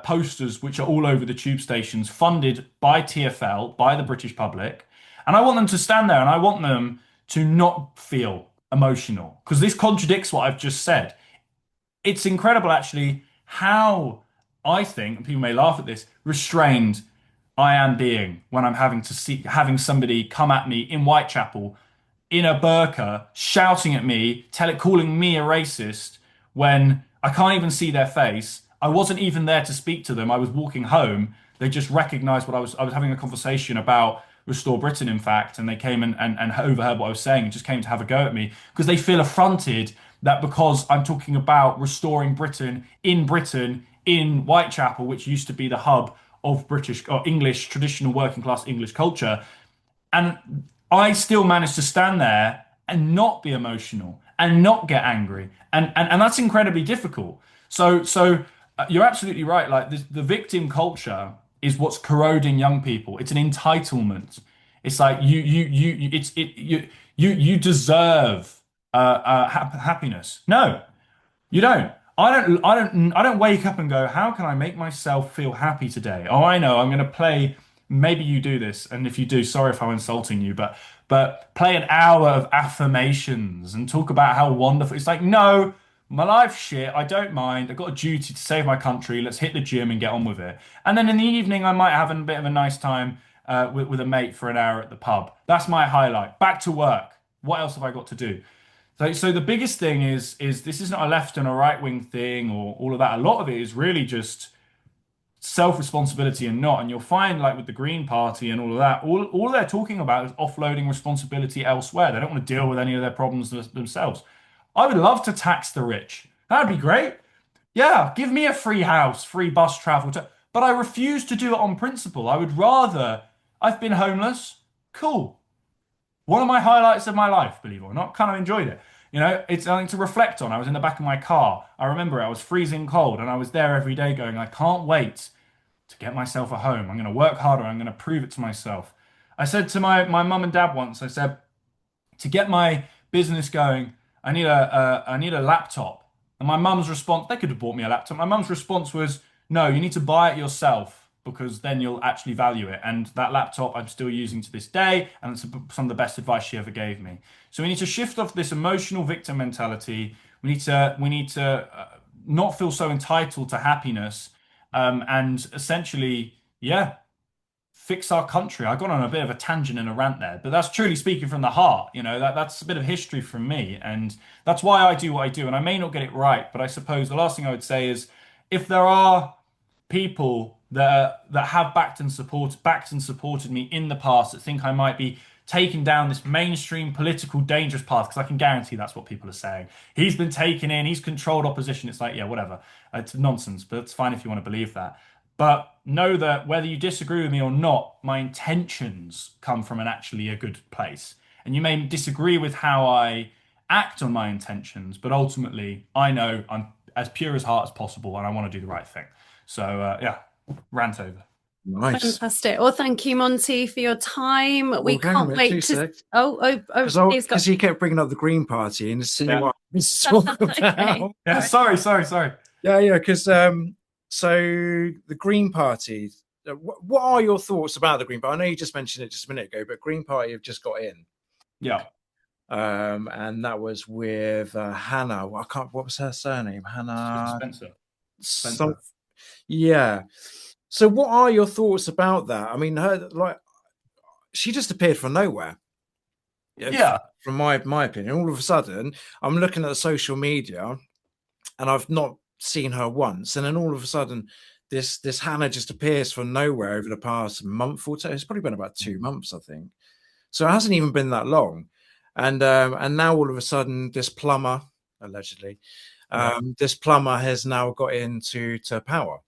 posters, which are all over the tube stations, funded by TfL, by the British public. And I want them to stand there, and I want them to not feel emotional, because this contradicts what I've just said. It's incredible, actually, how I think, and people may laugh at this, restrained I am being when I'm having somebody come at me in Whitechapel in a burqa, shouting at me, calling me a racist when I can't even see their face. I wasn't even there to speak to them. I was walking home. They just recognized what I was having a conversation about Restore Britain, in fact, and they came and overheard what I was saying and just came to have a go at me because they feel affronted that because I'm talking about restoring Britain in Whitechapel, which used to be the hub of British or English traditional working class English culture, and I still managed to stand there and not be emotional and not get angry. And that's incredibly difficult. So you're absolutely right. Like the victim culture is what's corroding young people. It's an entitlement. It's like you deserve happiness. No, you don't. I don't wake up and go, how can I make myself feel happy today? Oh, I know, I'm going to play. Maybe you do this, and if you do, sorry if I'm insulting you, but play an hour of affirmations and talk about how wonderful. It's like, no, my life's shit. I don't mind. I've got a duty to save my country. Let's hit the gym and get on with it. And then in the evening, I might have a bit of a nice time with a mate for an hour at the pub. That's my highlight. Back to work. What else have I got to do? So the biggest thing is this is not a left and a right wing thing or all of that. A lot of it is really just self-responsibility and not. And you'll find like with the Green Party and all of that, all they're talking about is offloading responsibility elsewhere. They don't want to deal with any of their problems themselves. I would love to tax the rich. That'd be great. Yeah, give me a free house, free bus travel. But I refuse to do it on principle. I would rather, I've been homeless. Cool. One of my highlights of my life, believe it or not, kind of enjoyed it. It's something to reflect on. I was in the back of my car. I remember I was freezing cold and I was there every day going, I can't wait to get myself a home. I'm going to work harder. I'm going to prove it to myself. I said to my mum and dad once, I said, to get my business going, I need a laptop. And my mum's response, they could have bought me a laptop. My mum's response was, no, you need to buy it yourself. because then you'll actually value it. And that laptop I'm still using to this day, and it's some of the best advice she ever gave me. So we need to shift off this emotional victim mentality. We need to not feel so entitled to happiness, and essentially, yeah, fix our country. I got on a bit of a tangent and a rant there, but that's truly speaking from the heart. That's a bit of history from me, and that's why I do what I do. And I may not get it right, but I suppose the last thing I would say is, if there are people that have backed and supported me in the past that think I might be taking down this mainstream political dangerous path, because I can guarantee that's what people are saying. He's been taken in, he's controlled opposition. It's like, yeah, whatever. It's nonsense, but it's fine if you want to believe that. But know that whether you disagree with me or not, my intentions come from an actually a good place. And you may disagree with how I act on my intentions, but ultimately, I know I'm as pure as heart as possible, and I want to do the right thing. So, yeah, rant over. Nice. Fantastic. Well, thank you, Monty, for your time. We Well, hang on can't a minute, wait two to. secs. Please go. Because he kept bringing up the Green Party and see Yeah. what I was talking Okay. about. Yeah, sorry. Yeah, because so the Green Party. What are your thoughts about the Green Party? I know you just mentioned it just a minute ago, but Green Party have just got in, Yeah. and that was with Hannah. I can't. What was her surname? Hannah. Spencer. Some, yeah. So, what are your thoughts about that? I mean, she just appeared from nowhere. Yeah. From my opinion, all of a sudden, I'm looking at the social media, and I've not seen her once, and then all of a sudden, this Hannah just appears from nowhere over the past month or two. It's probably been about 2 months, I think. So it hasn't even been that long, and now all of a sudden, this plumber, allegedly, this plumber has now got into power.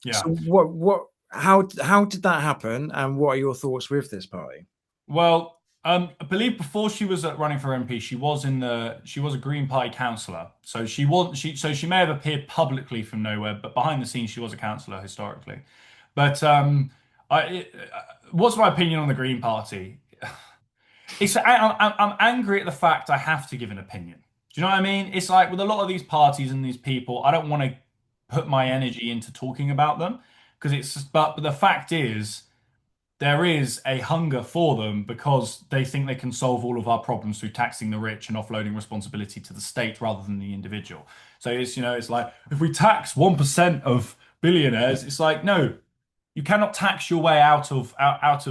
Yeah. So how did that happen, and what are your thoughts with this party? Well, I believe before she was running for MP, she was a Green Party councillor. So she may have appeared publicly from nowhere, but behind the scenes she was a councillor historically. But what's my opinion on the Green Party? I'm angry at the fact I have to give an opinion. Do you know what I mean? It's like with a lot of these parties and these people, I don't want to put my energy into talking about them, because but the fact is, there is a hunger for them because they think they can solve all of our problems through taxing the rich and offloading responsibility to the state rather than the individual. So it's like, if we tax 1% of billionaires, it's like, no, you cannot tax your way out of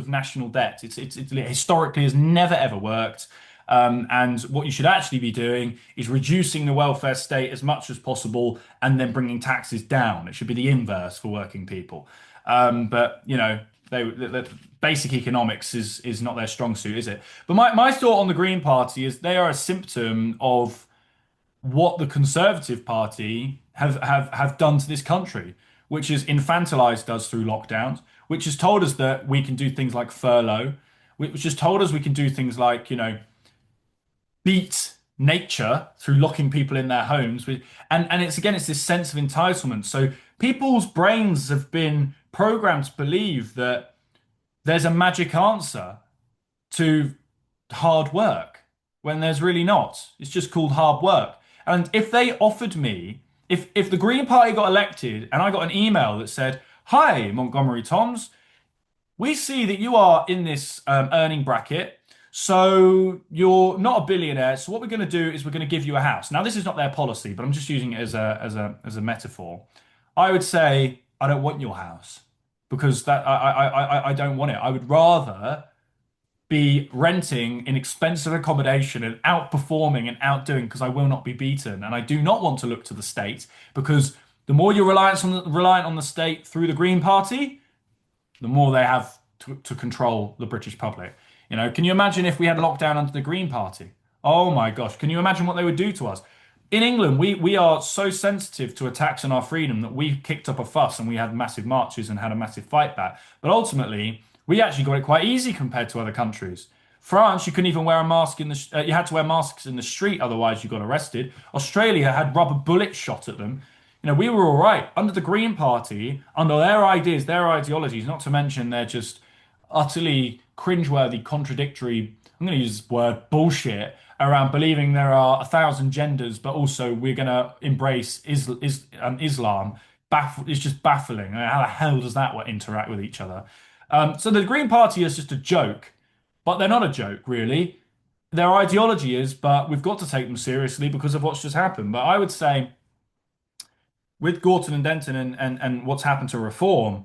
national debt. It's historically has never ever worked. And what you should actually be doing is reducing the welfare state as much as possible and then bringing taxes down. It should be the inverse for working people. But the basic economics is not their strong suit, is it? But my thought on the Green Party is they are a symptom of what the Conservative Party have done to this country, which is infantilized us through lockdowns, which has told us that we can do things like furlough, which has told us we can do things like, beat nature through locking people in their homes. And it's this sense of entitlement. So people's brains have been programmed to believe that there's a magic answer to hard work when there's really not. It's just called hard work. And if they offered me, if the Green Party got elected and I got an email that said, "Hi, Montgomery Toms, we see that you are in this earning bracket. So you're not a billionaire. So what we're going to do is we're going to give you a house." Now, this is not their policy, but I'm just using it as a metaphor. I would say, I don't want your house, because that I don't want it. I would rather be renting in expensive accommodation and outperforming and outdoing, because I will not be beaten. And I do not want to look to the state, because the more you're reliant on the state through the Green Party, the more they have to control the British public. Can you imagine if we had lockdown under the Green Party? Oh my gosh, can you imagine what they would do to us? In England, we are so sensitive to attacks on our freedom that we kicked up a fuss and we had massive marches and had a massive fight back. But ultimately, we actually got it quite easy compared to other countries. France, you couldn't even wear a mask you had to wear masks in the street, otherwise you got arrested. Australia had rubber bullets shot at them. We were all right. Under the Green Party, under their ideas, their ideologies, not to mention they're just utterly cringeworthy, contradictory, I'm going to use this word, bullshit, around believing there are 1,000 genders, but also we're going to embrace Islam, it's just baffling. I mean, how the hell does that interact with each other? So the Green Party is just a joke, but they're not a joke, really. Their ideology is, but we've got to take them seriously because of what's just happened. But I would say with Gorton and Denton and what's happened to Reform,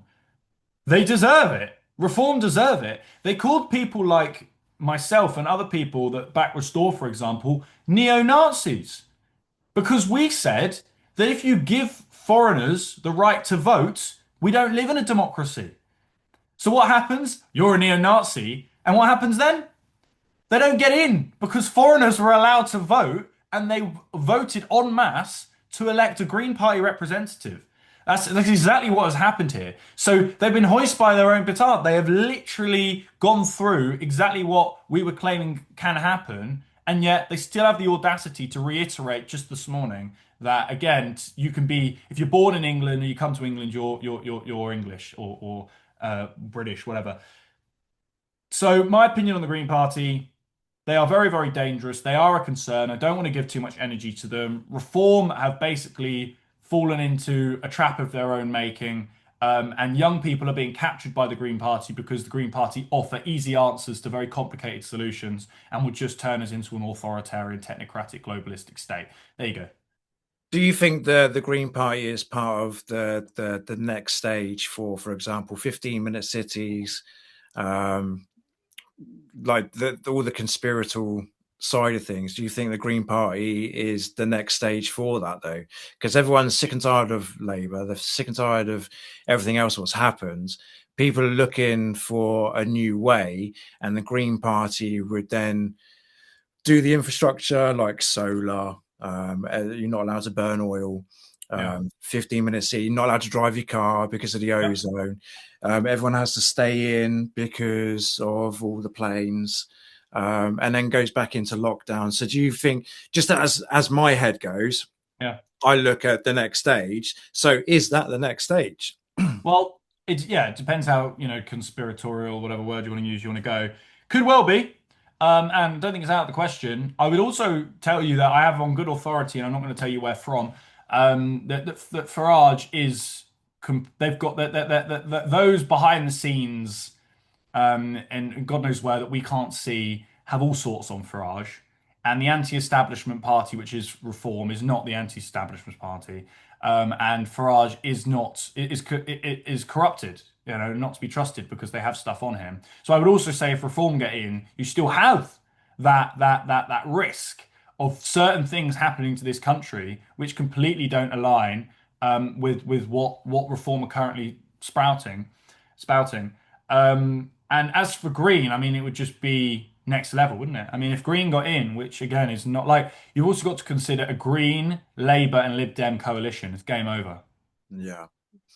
they deserve it. Reform deserve it. They called people like myself and other people that back Restore, for example, neo-Nazis. Because we said that if you give foreigners the right to vote, we don't live in a democracy. So what happens? You're a neo-Nazi. And what happens then? They don't get in because foreigners were allowed to vote and they voted en masse to elect a Green Party representative. That's exactly what has happened here. So they've been hoisted by their own petard. They have literally gone through exactly what we were claiming can happen, and yet they still have the audacity to reiterate just this morning that again, you can be if you're born in England or you come to England, you're English or British, whatever. So my opinion on the Green Party. They are very, very dangerous. They are a concern. I don't want to give too much energy to them. Reform have basically fallen into a trap of their own making. And young people are being captured by the Green Party because the Green Party offer easy answers to very complicated solutions and would just turn us into an authoritarian, technocratic, globalistic state. There you go. Do you think the Green Party is part of the next stage for example, 15-minute cities, um, like all the conspiratorial side of things? Do you think the Green Party is the next stage for that, though? Because everyone's sick and tired of Labour, they're sick and tired of everything else what's happened. People are looking for a new way, and the Green Party would then do the infrastructure like solar. You're not allowed to burn oil. Yeah. 15-minute city, you're not allowed to drive your car because of the Yeah. ozone. Everyone has to stay in because of all the planes, and then goes back into lockdown. So do you think, just as my head goes, Yeah. I look at the next stage. So is that the next stage? Well, it depends how, conspiratorial, whatever word you want to use, you want to go. Could well be. And don't think it's out of the question. I would also tell you that I have on good authority, and I'm not going to tell you where from, that Farage is, they've got that those behind the scenes, and God knows where that we can't see, have all sorts on Farage. And the anti-establishment party, which is Reform, is not the anti-establishment party. And Farage is not is corrupted, not to be trusted because they have stuff on him. So I would also say if Reform get in, you still have that risk of certain things happening to this country which completely don't align with what Reform are currently spouting. And as for Green, I mean, it would just be next level, wouldn't it? I mean, if Green got in, which again is not like you've also got to consider a Green, Labour, and Lib Dem coalition. It's game over, Yeah.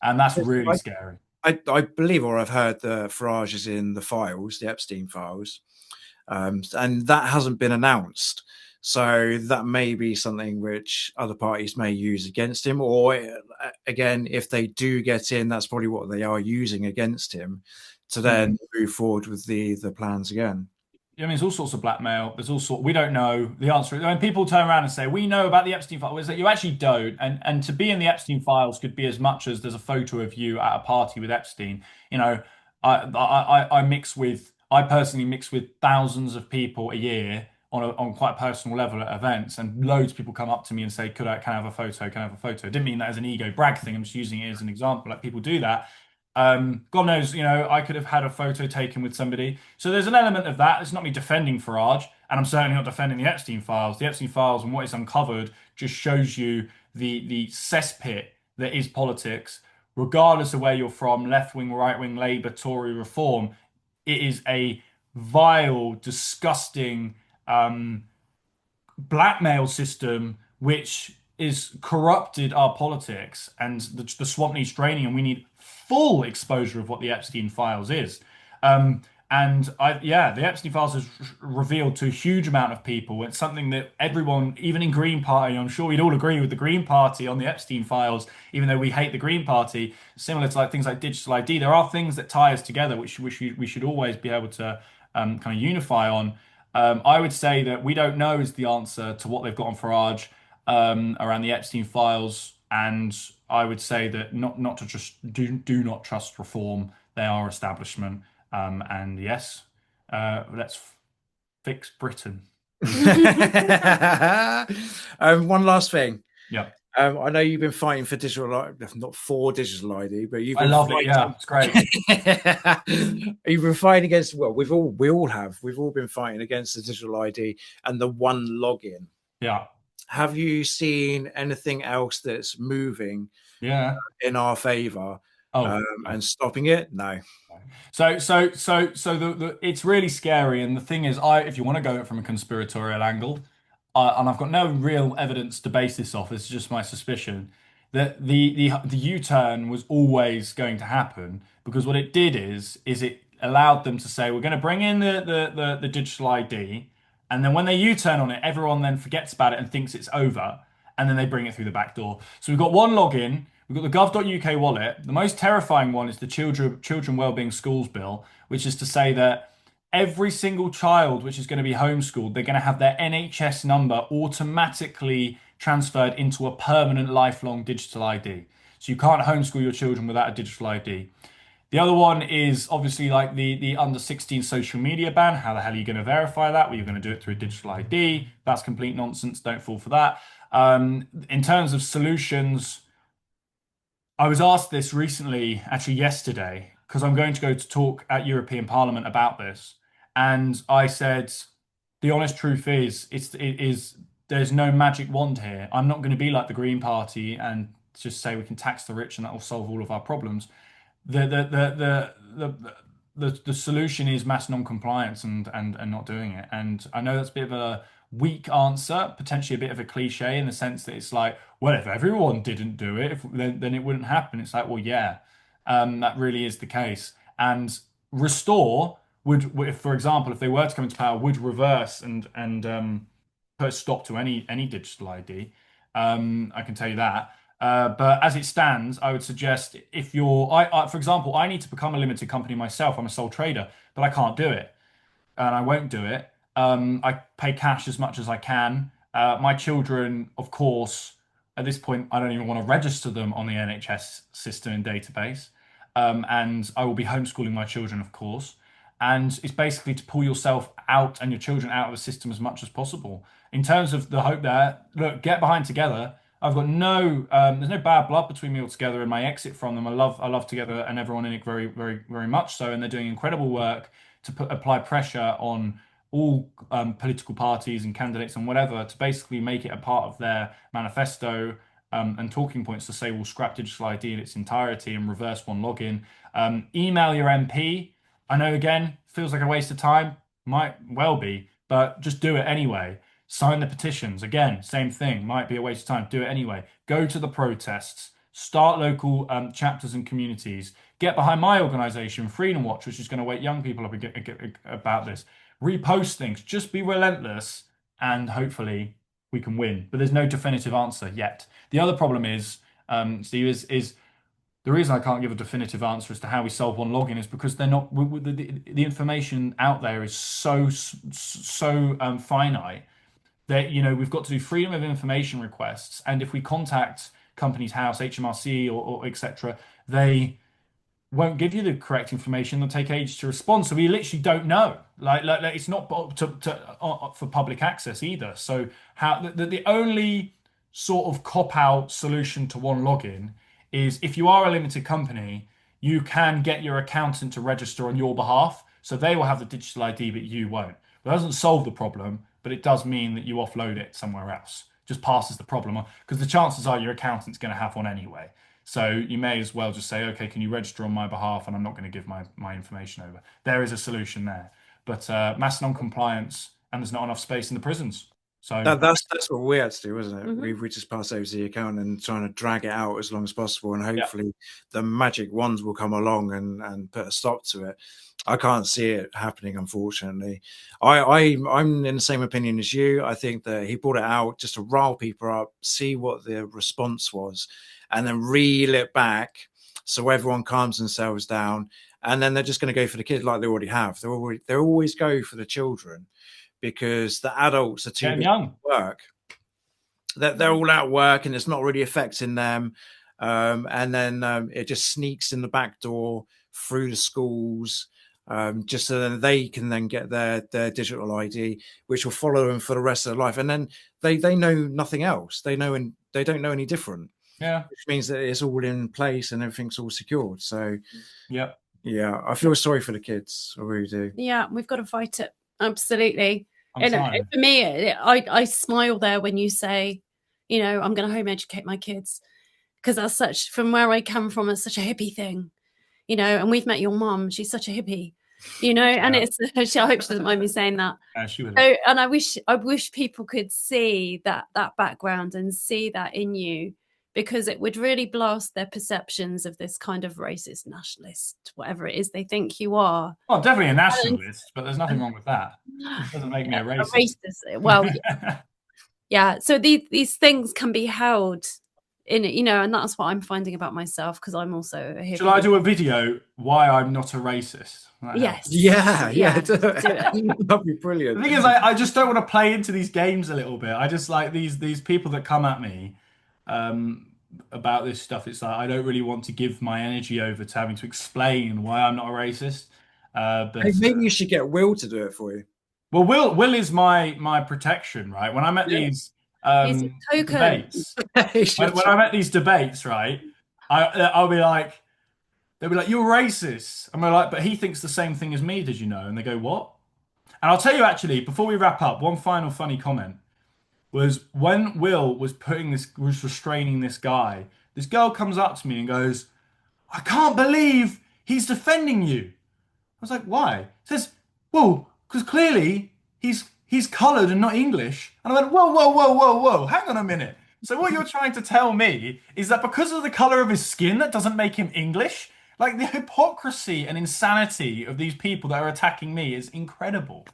and that's really scary. I believe, or I've heard, that Farage is in the files, the Epstein files, and that hasn't been announced. So that may be something which other parties may use against him, or again, if they do get in, that's probably what they are using against him to then move forward with the plans again. I mean, there's all sorts of blackmail. There's all sorts. We don't know the answer. When people turn around and say we know about the Epstein files, it's that you actually don't. And to be in the Epstein files could be as much as there's a photo of you at a party with Epstein. I personally mix with thousands of people a year on quite a personal level at events, and loads of people come up to me and say, can I have a photo? Can I have a photo? I didn't mean that as an ego brag thing. I'm just using it as an example. Like people do that. God knows, I could have had a photo taken with somebody. So there's an element of that. It's not me defending Farage, and I'm certainly not defending the Epstein files. The Epstein files and what is uncovered just shows you the cesspit that is politics, regardless of where you're from, left wing, right wing, Labour, Tory, Reform. It is a vile, disgusting blackmail system which is corrupted our politics, and the swamp needs draining, and we need full exposure of what the Epstein files is. The Epstein files has revealed to a huge amount of people. It's something that everyone, even in Green Party, I'm sure we'd all agree with the Green Party on the Epstein files, even though we hate the Green Party, similar to like things like digital ID. There are things that tie us together, which we should always be able to kind of unify on. I would say that we don't know is the answer to what they've got on Farage around the Epstein files. And I would say that not to just do not trust reform. They are establishment. And yes, let's fix Britain. One last thing. Yeah. I know you've been fighting for not for digital ID, but you've I been love it. Yeah, fighting. it's great. You've been fighting against. Well, we've all been fighting against the digital ID and the one login. Yeah. Have you seen anything else that's moving Yeah. in our favour Oh. and stopping it? No. So the it's really scary. And the thing is, if you want to go it from a conspiratorial angle, and I've got no real evidence to base this off, it's just my suspicion that the U-turn was always going to happen because what it did is it allowed them to say we're going to bring in the digital ID, and then when they U-turn on it, everyone then forgets about it and thinks it's over, and then they bring it through the back door. So we've got one login. We've got the gov.uk wallet. The most terrifying one is the Children Wellbeing Schools Bill, which is to say that every single child which is going to be homeschooled, they're going to have their NHS number automatically transferred into a permanent lifelong digital ID. So you can't homeschool your children without a digital ID. The other one is obviously like the under 16 social media ban. How the hell are you going to verify that? Well, you're going to do it through a digital ID. That's complete nonsense. Don't fall for that. In terms of solutions, I was asked this recently, actually yesterday, because I'm going to go to talk at European Parliament about this. And I said, the honest truth is, there's no magic wand here. I'm not going to be like the Green Party and just say we can tax the rich and that will solve all of our problems. The solution is mass non-compliance and not doing it. And I know that's a bit of a weak answer, potentially a bit of a cliche in the sense that it's like, well, if everyone didn't do it, then it wouldn't happen. It's like, well, yeah, that really is the case. And Restore would, for example, if they were to come into power, would reverse and put a stop to any digital ID. I can tell you that. But as it stands, I would suggest if for example, I need to become a limited company myself. I'm a sole trader, but I can't do it and I won't do it. I pay cash as much as I can. My children, of course, at this point, I don't even want to register them on the NHS system and database. And I will be homeschooling my children, of course. And it's basically to pull yourself out and your children out of the system as much as possible. In terms of the hope there, look, get behind Together. I've got there's no bad blood between me or Together and my exit from them. I love Together and everyone in it very, very, very much so. And they're doing incredible work to apply pressure on all political parties and candidates and whatever to basically make it a part of their manifesto and talking points to say we'll scrap digital ID in its entirety and reverse one login. Email your MP. I know again feels like a waste of time, might well be, but just do it anyway. Sign the petitions. Again, same thing. Might be a waste of time. Do it anyway. Go to the protests. Start local chapters and communities. Get behind my organisation, Freedom Watch, which is going to wake young people up about this. Repost things. Just be relentless, and hopefully we can win. But there's no definitive answer yet. The other problem is, Steve, is the reason I can't give a definitive answer as to how we solve one login is because they're not the information out there is so finite that we've got to do freedom of information requests, and if we contact Companies House, HMRC, or etc., they won't give you the correct information. They'll take ages to respond. So we literally don't know. Like it's not for public access either. So how the only sort of cop out solution to one login is if you are a limited company, you can get your accountant to register on your behalf. So they will have the digital ID, but you won't. That doesn't solve the problem, but it does mean that you offload it somewhere else. Just passes the problem on because the chances are your accountant's going to have one anyway. So you may as well just say, okay, can you register on my behalf? And I'm not going to give my information over. There is a solution there. But mass non-compliance, and there's not enough space in the prisons. So that's what we had to do, wasn't it? Mhm. We just pass over to the account and trying to drag it out as long as possible, and yeah, hopefully the magic wands will come along and put a stop to it. I can't see it happening, unfortunately. I'm in the same opinion as you. I think that he brought it out just to rile people up, see what the response was, and then reel it back so everyone calms themselves down, and then they're just going to go for the kids like they already have. They always go for the children because the adults are too getting busy young. at work. they're all at work and it's not really affecting them. And then it just sneaks in the back door through the schools, just so that they can then get their digital ID, which will follow them for the rest of their life. And then they know nothing else. They don't know any different. Yeah. Which means that it's all in place and everything's all secured. So yeah, I feel sorry for the kids. I really do. Yeah, we've got to fight it. Absolutely. I'm And trying. for me, I smile there when you say, I'm going to home educate my kids, because that's such, from where I come from, it's such a hippie thing, and we've met your mum. She's such a hippie, and it's, I hope she doesn't mind me saying that. She would. So, and I wish people could see that background and see that in you, because it would really blast their perceptions of this kind of racist, nationalist, whatever it is they think you are. Well, I'm definitely a nationalist, but there's nothing wrong with that. It doesn't make me a racist. Well, yeah. So these things can be held in, and that's what I'm finding about myself, because I'm also a hippie. Shall I do a video why I'm not a racist? Yes. Yeah. Do it. That'd be brilliant. The thing is, I just don't want to play into these games a little bit. I just like these people that come at me about this stuff. It's like I don't really want to give my energy over to having to explain why I'm not a racist. But maybe you should get Will to do it for you. Well, Will is my protection, right? When I'm at these debates, when I'm at these debates, right, I'll be like, they'll be like, "You're racist," and we're like, "But he thinks the same thing as me. Did you know?" And they go, "What?" And I'll tell you actually, before we wrap up, one final funny comment was when Will was restraining this guy. This girl comes up to me and goes, "I can't believe he's defending you." I was like, "Why?" Says, "Well, because clearly he's coloured and not English." And I went, whoa, hang on a minute. So what you're trying to tell me is that because of the colour of his skin, that doesn't make him English? Like, the hypocrisy and insanity of these people that are attacking me is incredible.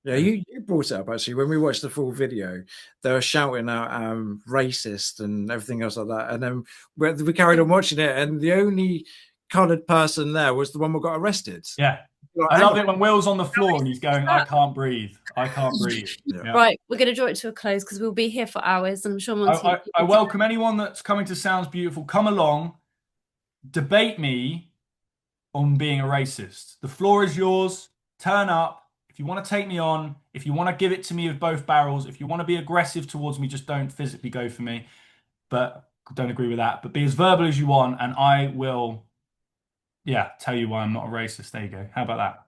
Yeah, you brought it up actually. When we watched the full video, they were shouting out racist and everything else like that. And then we carried on watching it, and the only coloured person there was the one who got arrested. Yeah. I love it when Will's on the floor and he's going, "I can't breathe. I can't breathe." Yeah. Right, we're going to draw it to a close because we'll be here for hours. I'm sure Monty. I welcome anyone that's coming to Sounds Beautiful. Come along, debate me on being a racist. The floor is yours. Turn up. If you want to take me on, if you want to give it to me with both barrels, if you want to be aggressive towards me, just don't physically go for me. But don't agree with that. But be as verbal as you want, and I will, tell you why I'm not a racist. There you go. How about that?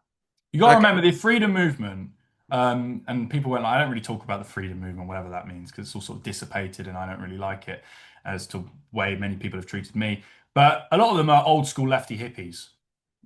You got to remember the freedom movement. And people went like, "I don't really talk about the freedom movement, whatever that means, because it's all sort of dissipated and I don't really like it as to the way many people have treated me." But a lot of them are old school lefty hippies.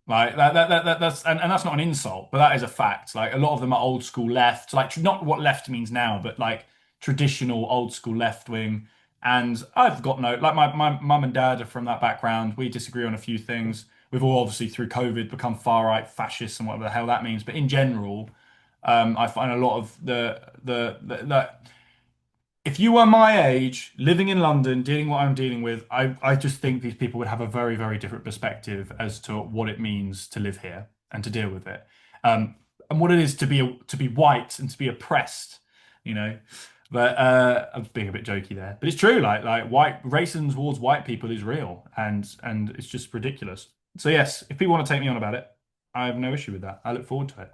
Like that's that's not an insult, but that is a fact. Like a lot of them are old school left, like not what left means now, but like traditional old school left wing. And I've got like my mum and dad are from that background. We disagree on a few things. We've all obviously through COVID become far right fascists and whatever the hell that means. But in general, I find a lot of the if you were my age, living in London, dealing what I'm dealing with, I just think these people would have a very, very different perspective as to what it means to live here and to deal with it, and what it is to be white and to be oppressed, But I'm being a bit jokey there, but it's true. Like white racism towards white people is real, and it's just ridiculous. So yes, if people want to take me on about it, I have no issue with that. I look forward to it.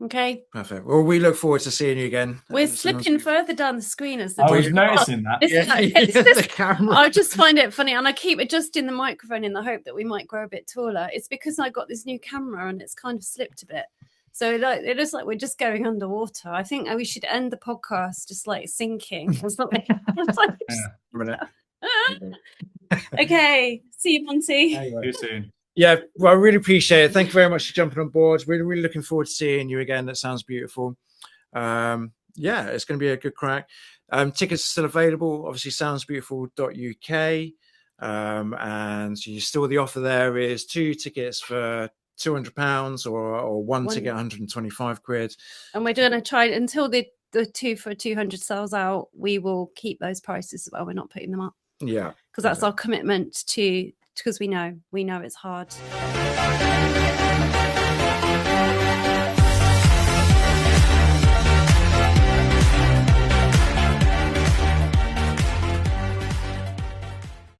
Okay. Perfect. Well, we look forward to seeing you again. We're slipping further down the screen as the I was noticing that. The camera. I just find it funny, and I keep adjusting the microphone in the hope that we might grow a bit taller. It's because I got this new camera and it's kind of slipped a bit. So it looks like we're just going underwater. I think we should end the podcast just like sinking or something. Okay. See you, Monty. See you soon. Yeah, well, I really appreciate it. Thank you very much for jumping on board. Really looking forward to seeing you again. That sounds beautiful. It's going to be a good crack. Tickets are still available. Obviously, soundsbeautiful.uk. And you still, the offer there is 2 tickets for £200 or one ticket, 125 quid. And we're going to try until the 2 for 200 sells out. We will keep those prices as well. We're not putting them up. Yeah, because that's our commitment because we know it's hard.